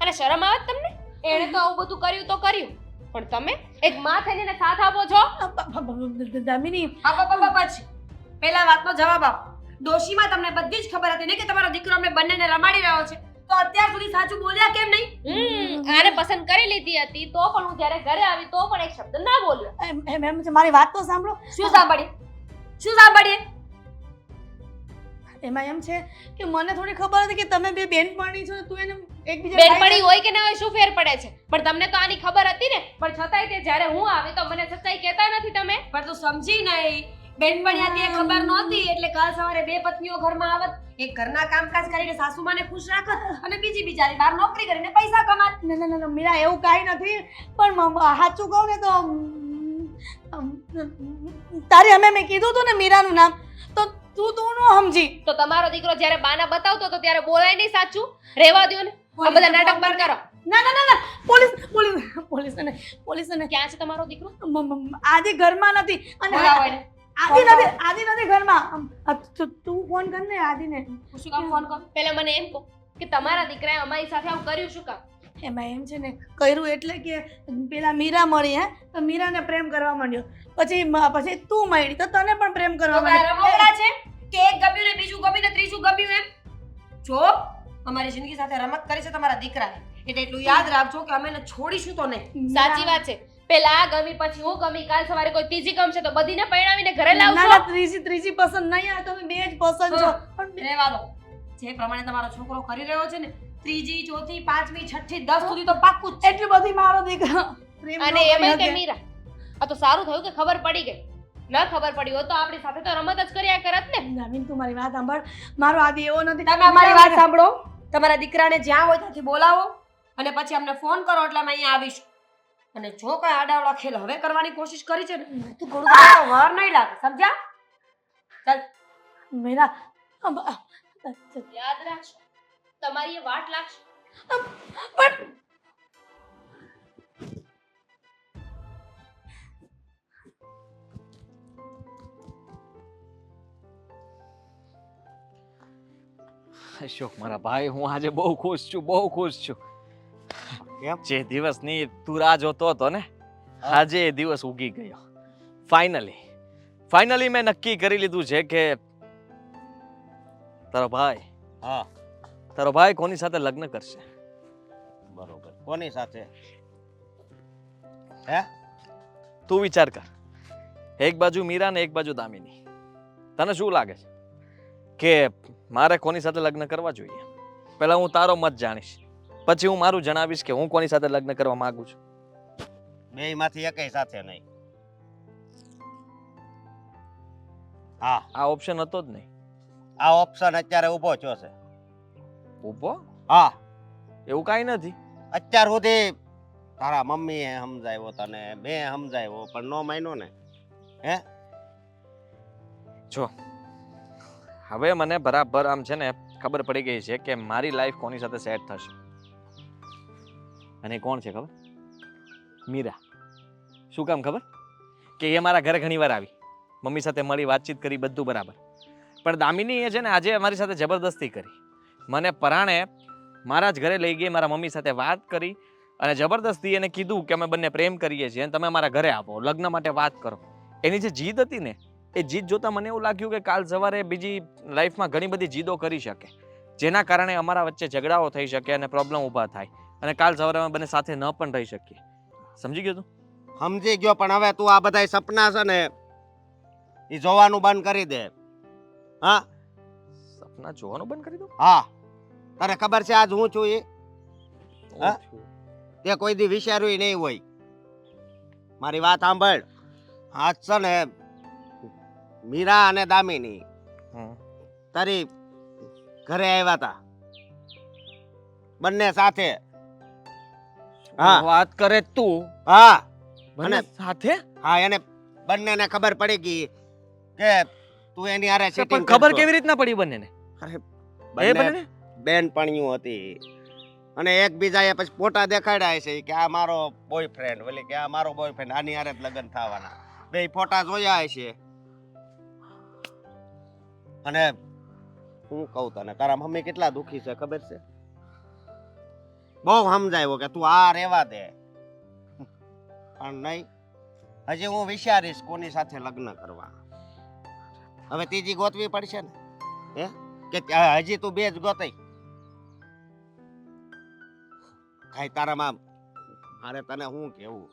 અને શરમ આવે છે તમને? એણે તો આવું બધું કર્યું તો કર્યું, પણ તમે એક માં થઈને એને સાથ આપો છો. દામિની, પછી પહેલા વાતનો જવાબ આપો. ડોશીમાં તમને બધી જ ખબર હતી ને કે તમારો દીકરો અમને બંનેને રમાડી રહ્યો છે, તો અત્યાર સુધી સાચું બોલ્યા કેમ નહીં? આને પસંદ કરી લીધી હતી તો પણ હું જ્યારે ઘરે આવી તો પણ એક શબ્દ ના બોલ્યો. એમ છે, મારી વાત તો સાંભળો. શું સાંભળીએ? એમાં એમ છે કે મને થોડી ખબર હતી કે તમે બે બેનપણી છો ને તું એને એકબીજા બેનપણી હોય કે ના હોય શું ફેર પડે છે? પણ તમને તો આની ખબર હતી ને, પણ છતાંય તે જ્યારે હું આવી તો મને સચ્ચાઈ કહેતા નથી તમે. પણ તું સમજી નહીં. બેનપણી હતી એ ખબર નહોતી એટલે કાલ સવારે બે પત્નીઓ ઘરમાં આવત, એક ઘરના કામકાજ કરીને સાસુમાને ખુશ રાખત અને બીજી બિચારી બહાર નોકરી કરીને પૈસા કમાત. ના ના ના ના, મીરા એવું કાંઈ નથી. પણ સાચું કહું ને તો તારી અમે મેં કીધું હતું ને મીરાનું નામ, તો તું ન સમજી. તો તમારો દીકરો જ્યારે બાના બતાવતો હતો ત્યારે બોલાય નહીં સાચું? રહેવા દ્યો ને, આ બધા નાટક બંધ કરો. ના ના ના ના, પોલીસ ને ક્યાં છે તમારો દીકરો? આદિ ઘરમાં નથી. અને બોલાવો એને. આદિ નથી ઘરમાં. તું ફોન કર ને આદિને. હું શું કામ ફોન કરું? પહેલા મને એમ કહો કે તમારા દીકરાએ અમારી સાથે આવું કર્યું શું કામ? એમાં એમ છે ને, કર્યું એટલે કે પેલા મીરા મળી તો મીરાને પ્રેમ કરવા માંડ્યો. પછી તું મળી તો તને પણ પ્રેમ કરવા તો કાંઈ માંડ્યો. રમકડા છે કે એક ગમ્યું ને બીજું ગમ્યું ને ત્રીજું ગમ્યું એમ? જો અમારી જિંદગી સાથે રમત કરી છે તમારા દીકરાએ, એટલે એટલું યાદ રાખજો કે અમે એને છોડીશું તો નહીં. સાચી વાત છે. પેલા આ ગમી પછી હું ગમી, કાલ સવારે કોઈ ત્રીજી ગમશે તો બધીને પરણાવીને ઘરે ના લાવશો. ના, ત્રીજી પસંદ નહીં આવે. તમે બે જ પસંદ છો. પણ રહેવા દો. જે પ્રમાણે તમારો છોકરો કરી રહ્યો છે ને, ત્રીજી ચોથી પાંચમી છઠ્ઠી 10 સુધી તો પાક્કું જ છે. એટલી બધી મારો દીકરો પ્રેમ અને ન કરી એમાંય તે શકે. મીરા, આ તો સારું થયું કે ખબર પડી ગઈ. ન ખબર પડી હોત તો આપણી સાથે તો રમત જ કર્યા કરત ને. નવીન, તું મારી વાત સાંભળ. મારો આદિ એવો નથી. તમે અમારી વાત સાંભળો. તમારા દીકરાને જ્યાં હોય ત્યાંથી બોલાવો અને પછી અમને ફોન કરો એટલે અમે અહીંયા આવીશું. અને જો કઈ આડાવડા ખેલ હવે કરવાની કોશિશ કરી છે ને, તું ઘણું તો વાર નહીં લાગે, સમજ્યા? ચાલ. મીરા, યાદ રાખજો, તમારી એ વાટ લાગશે. પણ અશોક મારા ભાઈ, હું આજે બહુ ખુશ છું, બહુ ખુશ છું. કેમ? જે દિવસની તું રાહ જોતો હતો ને, આજે એ દિવસ ઉગી ગયો. ફાઇનલી મેં નક્કી કરી લીધું છે કે તારો ભાઈ કોની સાથે લગ્ન કરશે. બરોબર. કોની સાથે? હે? તું વિચાર કર, એક બાજુ મીરા ને એક બાજુ દામિની. તને શું લાગે છે કે મારે કોની સાથે લગ્ન કરવા જોઈએ? પહેલા હું તારો મત જાણીશ, પછી હું મારું જણાવીશ કે હું કોની સાથે લગ્ન કરવા માંગુ છું. બેયમાંથી એકેય સાથે નહીં. હા, આ ઓપ્શન હતો જ નહીં. આ ઓપ્શન અત્યારે ઊભો થયો છે. ઊભો? હા, એવું કાંઈ નથી. અત્યાર સુધી તારા મમ્મીએ સમજાવ્યો તને, મેં સમજાવ્યો, પણ નો માન્યો ને. હે? જો હવે મને બરાબર આમ છે ને ખબર પડી ગઈ છે કે મારી લાઈફ કોની સાથે સેટ થશે. અને એ કોણ છે ખબર? મીરા. શું કામ ખબર? કે એ મારા ઘરે ઘણી વાર આવી, મમ્મી સાથે મળી, વાતચીત કરી, બધું બરાબર. પણ દામિની એ છે ને આજે અમારી સાથે જબરદસ્તી કરી. મને પરાણે મારા જ ઘરે લઈ ગઈ, મારા મમ્મી સાથે વાત કરી અને જબરદસ્તી એને કીધું કે અમે બંને પ્રેમ કરીએ છીએ અને તમે અમારા ઘરે આવો, લગ્ન માટે વાત કરો. એની જે જીદ હતી ને, એ જીદ જોતા મને એવું લાગ્યું કે કાલ સવારે બીજી લાઈફમાં ઘણી બધી જીદો કરી શકે, જેના કારણે અમારા વચ્ચે ઝઘડાઓ થઈ શકે અને પ્રોબ્લેમ ઊભા થાય અને કાલ સવારે અમે બંને સાથે ન પણ રહી શકીએ. સમજી ગયો તું? સમજી ગયો, પણ હવે તું આ બધાય સપના છે ને એ જોવાનું બંધ કરી દે. હા સપના જોવાનું બંધ કરી દો. હા, તને ખબર છે આજ હું છું એ? હા? હું છું. તે કોઈ દી વિચાર્યું નહીં હોય. મારી વાત સાંભળ. આજ છે ને મીરા અને દામિની હમ. તારી ઘરે આવ્યા હતા બંને સાથે. હા વાત કરે તું હા બંને અને- સાથે? હા, એને બંનેને ખબર પડી ગઈ કે તું એની હારે પણ ચીટિંગ ખબર કેવી રીતના પડી બંનેને? અરે એ બંને બંને બેનપણીઓ હતી અને એકબીજાએ પછી ફોટા દેખાડ્યા છે કે આ મારો બોયફ્રેન્ડ, ઓલી કે આ મારો બોયફ્રેન્ડ, આની હારે જ લગ્ન થવાના. બે ફોટા જોયા છે. અને હું કહું તને, તારા મમ્મી કેટલા દુખી છે ખબર છે? બહુ સમજાવ્યો કે તું આ રેવા દે, પણ નહીં. હજી હું વિચારીશ કોની સાથે લગ્ન કરવા. હવે ત્રીજી ગોતવી પડશે ને. હે? કે હજી તું બે જ ગોતાઈ? કાંઈ તારામાં મારે તને શું કેવું?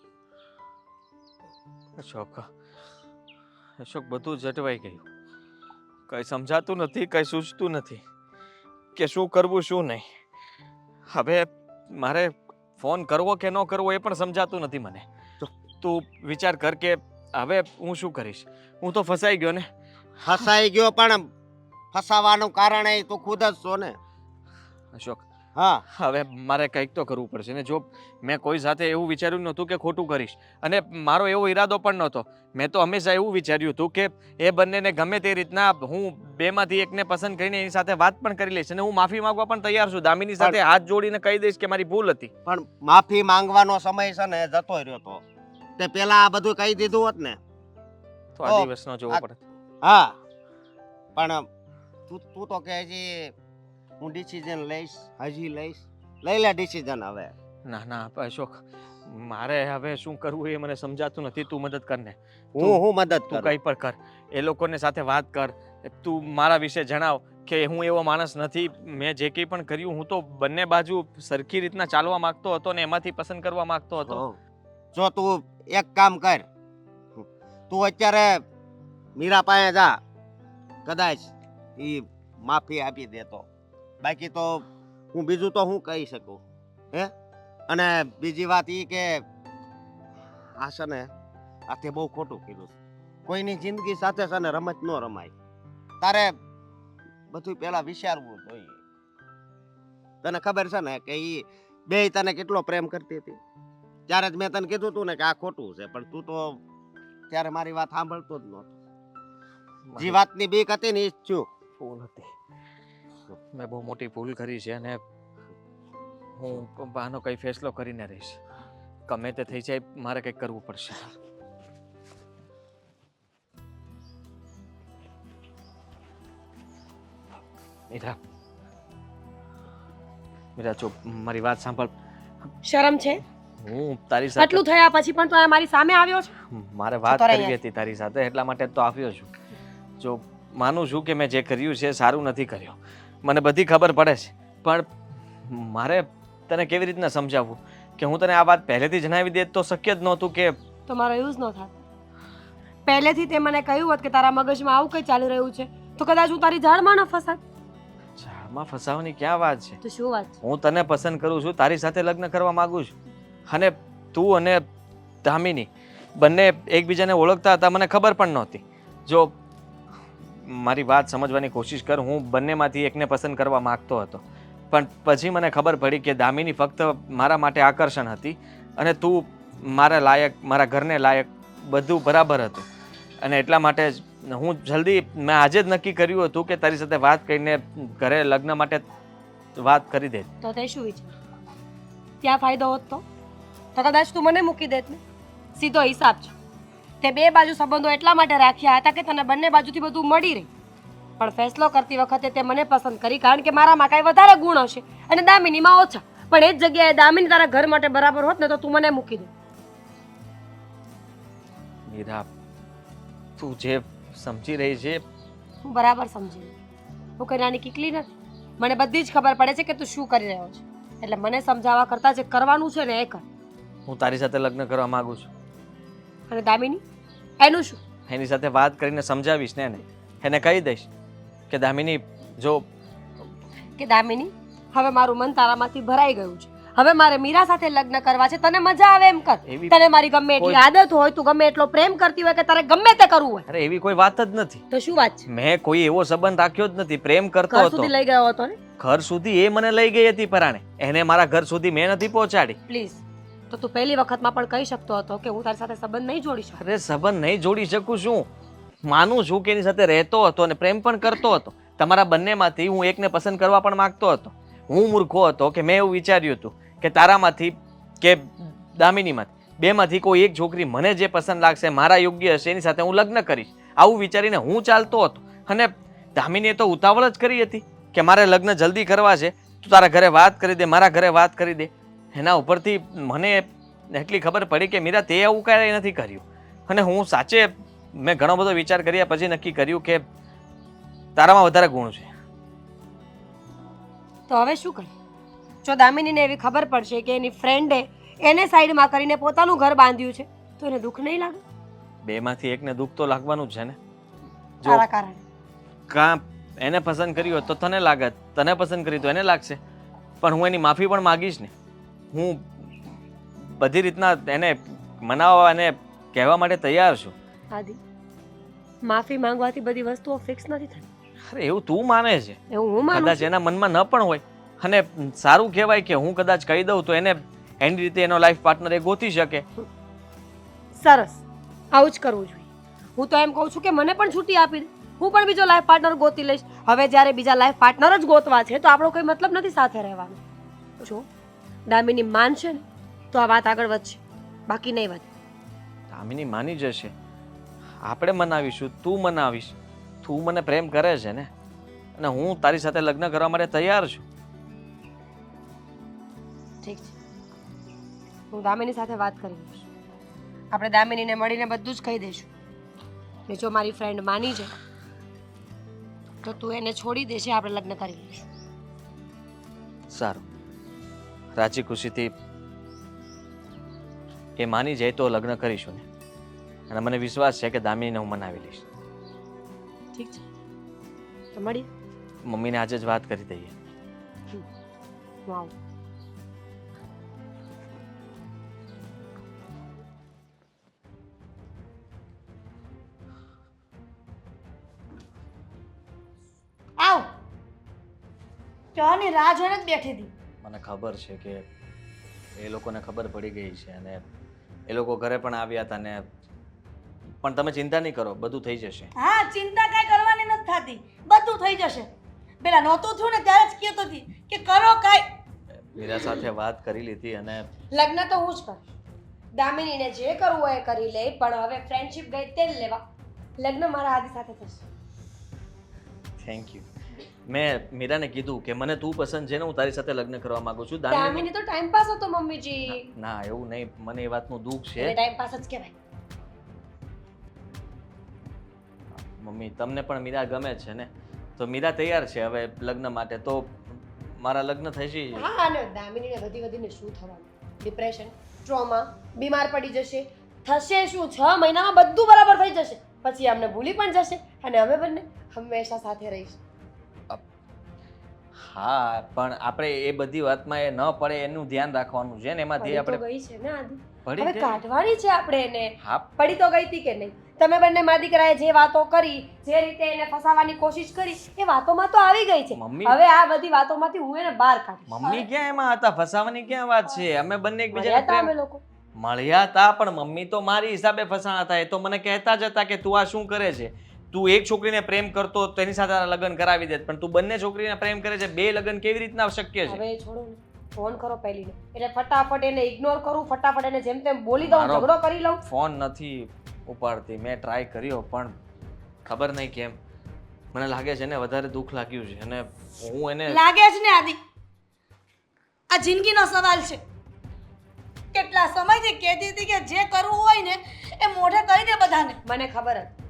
અશોક બધું જટવાઈ ગયું. કઈ સમજાતું નથી, કઈ સૂઝતું નથી કે શું કરવું શું નહીં. હવે મારે ફોન કરવો કે ન કરવો એ પણ સમજાતું નથી મને. તું વિચાર કર કે હવે હું શું કરીશ? હું તો ફસાઈ ગયો ને. ફસાઈ ગયો પણ ફસાવાનું કારણ એ તું ખુદ જ છો ને. અશોક, હા હવે મારે કંઈક તો કરવું પડશે ને. જો મેં કોઈ સાથે એવું વિચાર્યું નહોતું કે ખોટું કરીશ, અને મારો એવો ઈરાદો પણ નહોતો. મેં તો હંમેશા એવું વિચાર્યું હતું કે એ બંનેને ગમે તે રીતના હું બેમાંથી એકને પસંદ કરીને એની સાથે વાત પણ કરી લઈશ, અને હું માફી માંગવા પણ તૈયાર છું. દામિની સાથે હાથ જોડીને કહી દઈશ કે મારી ભૂલ હતી. પણ માફી માંગવાનો સમય છે ને જતો રહ્યો તો તે પેલા આ બધું કહી દીધું હોત ને તો આ દિવસનો જોવો પડે. હા પણ તું તો કે હજી હું ડિસિઝન લઈશ, હજી લઈશ. લઈ લે ડિસિઝન હવે. ના ના અશોક, મારે હવે શું કરવું એ મને સમજાતું નથી. તું મદદ કર ને. હું મદદ તું કરું. કંઈ પણ કર. એ લોકોને સાથે વાત કર. તું મારા વિશે જણાવ કે હું એવો માણસ નથી. મેં જે કંઈ પણ કર્યું, હું તો બંને બાજુ સરખી રીતના ચાલવા માંગતો હતો ને એમાંથી પસંદ કરવા માંગતો હતો. જો તું એક કામ કર, તું અત્યારે મીરા પાસે જા, કદાચ ઈ માફી આપી દેતો. બાકી તો હું બીજું તો હું કહી શકું હે. અને બીજી વાત ઈ કે આ છે ને આ તે બહુ ખોટું કીધું. કોઈની જિંદગી સાથે છે ને રમત ન રમાય. તારે બધું પેલા વિચારવું જોઈએ. તને ખબર છે ને કે ઈ બેય તને કેટલો પ્રેમ કરતી હતી. ત્યારે જ મેં તને કીધું તું ને કે આ ખોટું છે, પણ તું તો ત્યારે મારી વાત સાંભળતો જ નહોતો. જે વાતની બીક હતી ને એ જ થયું. ભૂલ હતી. મેં બહુ મોટી ભૂલ કરી છે, અને હું આનો કઈ ફેસલો કરીને રહીશ. ગમે તે થઈ જાય, મારે કંઈક કરવું પડશે. મીરા, મીરા ચૂપ, મારી વાત સાંભળ. શરમ છે? હું તારી સાથે આટલું થયા પછી પણ તો આ મારી સામે આવ્યો છે. મારે વાત જતો રહે કરવી હતી તારી સાથે, એટલા માટે જ તો આવ્યો છું. જો માનું છું કે મેં જે કર્યું છે સારું નથી કર્યું, મને બધી ખબર પડે છે, પણ મારે તને કેવી રીતના સમજાવવું કે હું તને આ વાત પહેલેથી જણાવી દે તો શક્ય જ નહોતું કે તો મારો યુઝ ન થાત. પહેલેથી તે મને કહ્યું હોત કે તારા મગજમાં આવું કંઈ ચાલી રહ્યું છે તો કદાચ હું તારી જાળમાં ન ફસાત. ઝાડમાં ફસાવાની ક્યાં વાત છે? તો શું વાત છે? હું તને પસંદ કરું છું, તારી સાથે લગ્ન કરવા માંગુ છું, અને તું અને દામિની બંને એકબીજાને ઓળખતા હતા, મને ખબર પણ નહોતી. જો મારી વાત સમજવાની કોશિશ કર. હું બંનેમાંથી એકને પસંદ કરવા માંગતો હતો, પણ પછી મને ખબર પડી કે દામિની ફક્ત મારા માટે આકર્ષણ હતી, અને તું મારા લાયક, મારા ઘરને લાયક, બધું બરાબર હતું. અને એટલા માટે જ હું જલ્દી મેં આજે જ નક્કી કર્યું હતું કે તારી સાથે વાત કરીને ઘરે લગ્ન માટે વાત કરી દે. તો તે શું વિચાર? ત્યાં ફાયદો હોત તો કદાચ તું મને મૂકી દેત ને. સીધો હિસાબ છે. તે બે બાજુ સંબંધો એટલા માટે રાખ્યા હતા કે તને બંને બાજુથી બધું મળી રહે, પણ ફેસલો કરતી વખતે તે મને પસંદ કરી કારણ કે મારામાં કાંઈ વધારે ગુણ હશે અને દામિનીમાં ઓછા. પણ એ જ જગ્યાએ દામિની તારા ઘર માટે બરાબર હોત ને તો તું મને મૂકી દે. મીરા, તું જે સમજી રહી છે હું બરાબર સમજી ગઈ. હું કઈ નાની કીકલી નથી. મને બધી જ ખબર પડે છે કે તું શું કરી રહ્યો છે, એટલે મને સમજાવવા કરતાં જે કરવાનું છે ને એ કર. હું તારી સાથે લગ્ન કરવા માંગુ છું. અને દામિની એનું શું? એની સાથે વાત કરીને સમજાવીશ ને એને કહી દઈશ કે દામિની, જો કે દામિની હવે મારું મન તારામાંથી ભરાઈ ગયું છે, હવે મારે મીરા સાથે લગ્ન કરવા છે. તને મજા આવે એમ કર. એવી તને મારી ગમે એટલી આદત હોય, તું ગમે એટલો પ્રેમ કરતી હોય કે તારે ગમે તે કરવું હોય, અરે એવી કોઈ વાત જ નથી. તો શું વાત છે? મેં કોઈ એવો સંબંધ રાખ્યો જ નથી. પ્રેમ કરતો ઘર હતો. સુધી લઈ ગયો હતો ને? ઘર સુધી એ મને લઈ ગઈ હતી પરાણે. એને મારા ઘર સુધી મેં નથી પહોંચાડી. પ્લીઝ, તો તું પહેલી વખતમાં પણ કહી શકતો હતો કે હું તારી સાથે સંબંધ નહીં જોડી શકું. અરે સંબંધ નહીં જોડી શકું છું, માનું છું કે એની સાથે રહેતો હતો અને પ્રેમ પણ કરતો હતો. તમારા બંનેમાંથી હું એકને પસંદ કરવા પણ માંગતો હતો. હું મૂર્ખો હતો કે મેં એવું વિચાર્યું હતું કે તારામાંથી કે દામિનીમાંથી બેમાંથી કોઈ એક છોકરી મને જે પસંદ લાગશે, મારા યોગ્ય હશે, એની સાથે હું લગ્ન કરીશ. આવું વિચારીને હું ચાલતો હતો, અને દામિનીએ તો ઉતાવળ જ કરી હતી કે મારે લગ્ન જલ્દી કરવા છે, તું તારા ઘરે વાત કરી દે, મારા ઘરે વાત કરી દે. એના ઉપરથી મને એટલી ખબર પડી કે મીરા તે આવું કાંઈ નથી કર્યું, અને હું સાચે મેં ઘણો બધો વિચાર કર્યા પછી નક્કી કર્યું કે તારામાં વધારે ગુણ છે. તો હવે શું કરીએ? જો દામિનીને એવી ખબર પડશે કે એની ફ્રેન્ડે એને સાઈડમાં કરીને પોતાનું ઘર બાંધ્યું છે તો એને દુઃખ નહીં લાગે? બેમાંથી એકને દુઃખ તો લાગવાનું જ છે ને. જો તારા કારણે. કાં એને પસંદ કર્યું હોત તો તને લાગત, તને પસંદ કરી તો એને લાગશે, પણ હું એની માફી પણ માગીશ ને. હું બધી રીતના એને મનાવવા અને કહેવા માટે તૈયાર છું. આદિ, માફી માંગવાથી બધી વસ્તુઓ ફિક્સ નથી થતી. અરે એવું તું માને છે? એવું હું માનું કદાચ છું. એના મનમાં ન પણ હોય અને સારું કહેવાય કે હું કદાચ કહી દઉં તો એને એની રીતે એનો લાઈફ પાર્ટનર એ ગોતી શકે. સરસ, આવું જ કરવું જોઈએ. હું તો એમ કહું છું કે મને પણ છૂટી આપી દે, હું પણ બીજો લાઈફ પાર્ટનર ગોતી લઈશ. હવે જ્યારે બીજા લાઈફ પાર્ટનર જ ગોતવા છે તો આપણો કોઈ મતલબ નથી સાથે રહેવાનો. જો દામિની માનશે ને તો આ વાત આગળ વધશે, બાકી નહીં વધે. દામિની માની જશે, આપણે મનાવીશું, તું મનાવીશ. તું મને પ્રેમ કરે છે ને, અને હું તારી સાથે લગ્ન કરવા માટે તૈયાર છું. ઠીક છે, હું દામિની સાથે વાત કરી લઈશ. આપણે દામિનીને મળીને બધું જ કહી દઈશું. ને જો મારી ફ્રેન્ડ માની જાય તો તું એને છોડી દેશે, આપણે લગ્ન કરી લઈશું. સારું, રાજી ખુશીથી એ માની જાય તો લગ્ન કરીશું ને. અને મને વિશ્વાસ છે કે દામિનીને હું મનાવી લઈશ. ઠીક છે, તો મળીએ. મમ્મીને આજે જ વાત કરી દઈએ. હું આવું. આવ ચાની રાહ જોઈને જ બેઠી હતી. મને ખબર છે કે એ લોકોને ખબર પડી ગઈ છે અને એ લોકો ઘરે પણ આવ્યા હતા ને, પણ તમે ચિંતા નહીં કરો, બધું થઈ જશે. હા, ચિંતા કાંઈ કરવાની નથી થતી, બધું થઈ જશે. પેલા નહોતું થયું ને ત્યારે જ કહેતો હતી કે કરો કાંઈ. મીરા સાથે વાત કરી લીધી અને લગ્ન તો હું જ કરીશ. દામિનીને જે કરવું હોય એ કરી લે, પણ હવે ફ્રેન્ડશિપ ગઈ તેલ લેવા લગ્ન મારા આદિ સાથે થશે. Thank you. મેં મીરાને કીધું કે મને તું પસંદ છે ને, હું તારી સાથે લગ્ન કરવા માંગુ છું. દામિની તો ટાઈમ પાસ હતો મમ્મીજી. ના, એવું નહીં, મને એ વાતનું દુઃખ એને છે. ટાઈમ પાસ જ કહેવાય. મમ્મી, તમને પણ મીરા ગમે છે ને, તો મીરા તૈયાર છે હવે લગ્ન માટે, તો મારા લગ્ન થશે. હા, અને દામિનીને વધીને શું થવાનું? ડિપ્રેશન, ટ્રોમા, બીમાર પડી જશે. થશે શું? 6 મહિનામાં બધું બરાબર થઈ જશે. પછી અમને ભૂલી પણ જશે અને અમે બંને હંમેશા સાથે રહીશું. હા, પણ આપણે એ બધી વાતમાં એ ન પડે એનું ધ્યાન રાખવાનું છે ને, એમાંથી પડી તો આપણે ગઈ છે ને આદિ. પડી હવે ગઈ. કાઢવાની છે આપણે એને. હા, પડી તો ગઈ હતી કે નહીં? તમે બંને મા દીકરાએ જે વાતો કરી, જે રીતે એને ફસાવવાની કોશિશ કરી, એ વાતોમાં તો આવી ગઈ છે. મમ્મી. હવે આ બધી વાતોમાંથી હું એને બહાર કાઢીશ. મમ્મી ક્યાં એમાં હતા? ફસાવાની ક્યાં વાત છે? અમે બંને મળ્યા એકબીજાને હતા અમે પ્રેમ લોકો. મળ્યા હતા, પણ મમ્મી તો મારી હિસાબે ફસાણા હતા. એ તો મને કહેતા જ હતા કે તું આ શું કરે છે, તું એક છોકરીને પ્રેમ કરતો તેની સાથે લગ્ન કરાવી દે, પણ તું બંને છોકરીને પ્રેમ કરે છે, 2 લગ્ન કેવી રીતના શક્ય છે? હવે છોડો ને, ફોન કરો પહેલીને. એટલે ફટાફટ એને ઇગ્નોર કરું, ફટાફટ એને જેમ તેમ બોલી દઉં, મારો ઝઘડો કરી લઉં. ફોન નથી ઉપાડતી. મેં ટ્રાય કર્યો પણ ખબર નહીં કેમ મને લાગે છે ને વધારે દુઃખ લાગ્યું છે, અને હું એને લાગે જ ને આદિ, આ જિંદગીનો સવાલ છે. કેટલા સમયથી કહેતી હતી કે જે કરવું હોય ને એ મોઢે કહી દે બધાને. મને ખબર હતી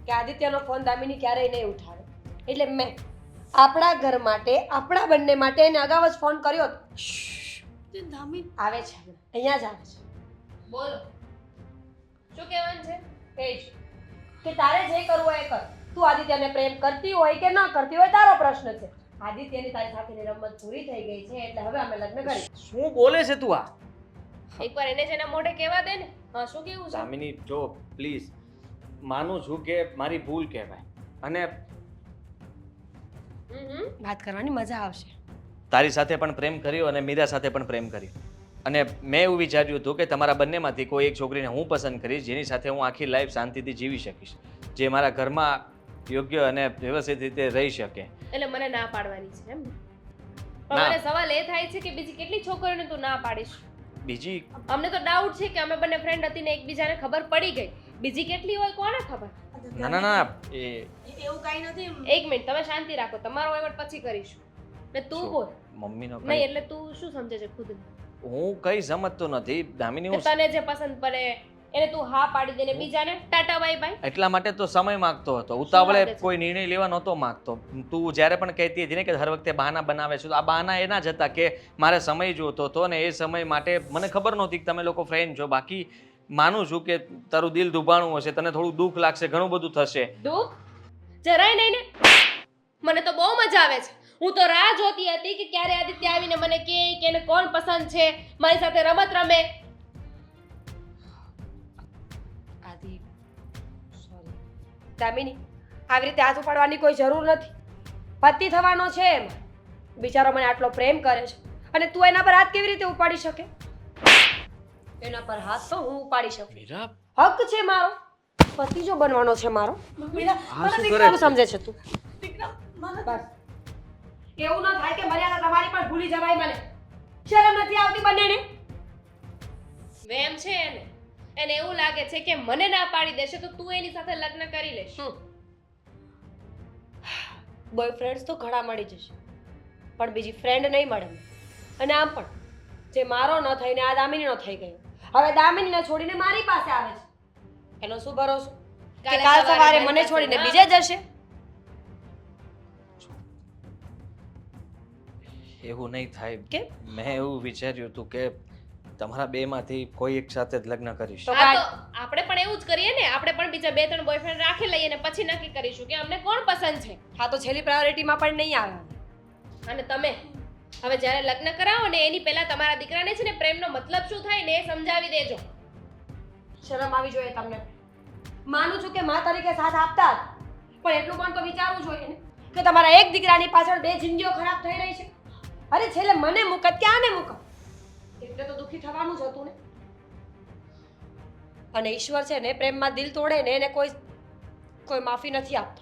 કે આદિત્યનો ફોન દામિની ક્યારેય નહીં ઉઠાવે, એટલે મેં આપણા ઘર માટે, આપણા બંને માટે એને અગાઉ જ ફોન કર્યો હતો. તે ધામી આવે છે, અહીંયા જ આવે છે. બોલો, શું કહેવાનું છે? એ જ કે તારે જે કરવું હોય એ કર. તું આદિત્યને પ્રેમ કરતી હોય કે ન કરતી હોય તારો પ્રશ્ન છે. આદિત્યની તારી સાથેની રમત પૂરી થઈ ગઈ છે, એટલે હવે અમે લગ્ન કરીશું. શું બોલે છે તું? આ એકવાર એને જેના મોઢે કહેવા દે ને. હા, શું કેવું છે? દામિની, જો પ્લીઝ, માનું છું કે મારી ભૂલ કહેવાય, અને વાત કરવાની મજા આવશે. તારી સાથે પણ પ્રેમ કર્યો અને મીરા સાથે પણ પ્રેમ કર્યો, અને મેં એવું વિચાર્યું હતું કે તમારા બંનેમાંથી કોઈ એક છોકરીને હું પસંદ કરીશ, જેની સાથે હું આખી લાઈફ શાંતિથી જીવી શકીશ, જે મારા ઘરમાં યોગ્ય અને વ્યવસ્થિત રીતે રહી શકે. એટલે મને ના પાડવાની છે એમ? પણ ના. મને સવાલ એ થાય છે કે બીજી કેટલી છોકરીઓને તું ના પાડીશ? બીજી અમને તો ડાઉટ છે કે અમે બંને ફ્રેન્ડ હતી ને એકબીજાને ખબર પડી ગઈ. બીજી કેટલી હોય કોને ખબર? ના ના ના, એ એવું કાંઈ નથી. એક મિનિટ, તમે શાંતિ રાખો, તમારો વહીવટ પછી કરીશું. ને તું બોલ. મમ્મીનો નહીં એટલે તું શું સમજે છે ખુદ? હું કઈ સમજતો નથી દામિની. હું તને જે પસંદ પડે એને તું હા પાડી દે ને બીજાને ટાટા બાય બાય. એટલા માટે તો સમય માંગતો હતો, ઉતાવળે લાગે છે? કોઈ નિર્ણય લેવા નહોતો માંગતો. તું જ્યારે પણ કહેતી હતી ને કે હર વખતે બહાના બનાવે છે, તો આ બહાના એના જ હતા કે મારે સમય જોતો હતો, ને એ સમય માટે મને ખબર નહોતી કે તમે લોકો ફ્રેન્ડ છો. બાકી માનું છું કે તારું દિલ દુભાણું હશે, તને થોડું દુઃખ લાગશે, ઘણું બધું થશે. દુઃખ જરાય નહીં ને. મને તો બહુ મજા આવે છે. હું તો રાહ જોતી હતી કે ક્યારે આદિત્ય આવીને મને કહે કે એને કોણ પસંદ છે, મારી સાથે રમત રમે. દામિની, આવી રીતે હાથ ઉપાડવાની કોઈ જરૂર નથી. પતિ થવાનો છે એમ. બિચારો મને આટલો પ્રેમ કરે છે અને તું એના પર હાથ કેવી રીતે ઉપાડી શકે? એના પર હાથ તો હું ઉપાડી શકું. મીરા હક છે મારો. પતિ જો બનવાનો છે મારો. મીરા આ શું કરે શું સમજે છે તું? દીકરા મને બસ એવું ન થાય કે મર્યાદા તમારી પણ ભૂલી જવાય મને. શરમ નથી આવતી બંનેને? વેમ છે એને એવું લાગે છે કે મને ના પાડી દેશે તો તું એની સાથે લગ્ન કરી લેશ. બોયફ્રેન્ડ્સ તો ઘણા મળી જશે પણ બીજી ફ્રેન્ડ નહીં મળે મને. અને આમ પણ જે મારો ન થઈને આ દામિનીનો થઈ ગયો, હવે દામિનીને છોડીને મારી પાસે આવે છે. એનો શું ભરોસો કે કાલ સવારે મને છોડીને બીજે જશે? એવું નહીં થાય. કેમ? મેં એવું વિચાર્યું હતું કે તમારા બેમાંથી કોઈ એક સાથે જ લગ્ન કરીશ. તો હા તો આપણે પણ એવું જ કરીએ ને, આપણે પણ બીજા 2-3 બોયફ્રેન્ડ રાખી લઈએ ને પછી નક્કી કરીશું કે અમને કોણ પસંદ છે. હા તો છેલ્લી પ્રાયોરિટીમાં પણ નહીં આવે. અને તમે હવે જ્યારે લગ્ન કરાવો ને એની પહેલા તમારા દીકરાને છે ને પ્રેમનો મતલબ શું થાય ને એ સમજાવી દેજો. શરમ આવી જોઈએ તમને. માનું છું કે માં તરીકે સાથ આપતા જ, પણ એટલું પણ તો વિચારવું જોઈએ ને કે તમારા એક દીકરાની પાછળ 2 જિંદગીઓ ખરાબ થઈ રહી છે. અરે છેલ્લે મને મૂકત ક્યાંને મૂકત? એટલે તો દુઃખી થવાનું જ હતું ને. અને ઈશ્વર છે ને પ્રેમમાં દિલ તોડે ને એને કોઈ માફી નથી આપતો.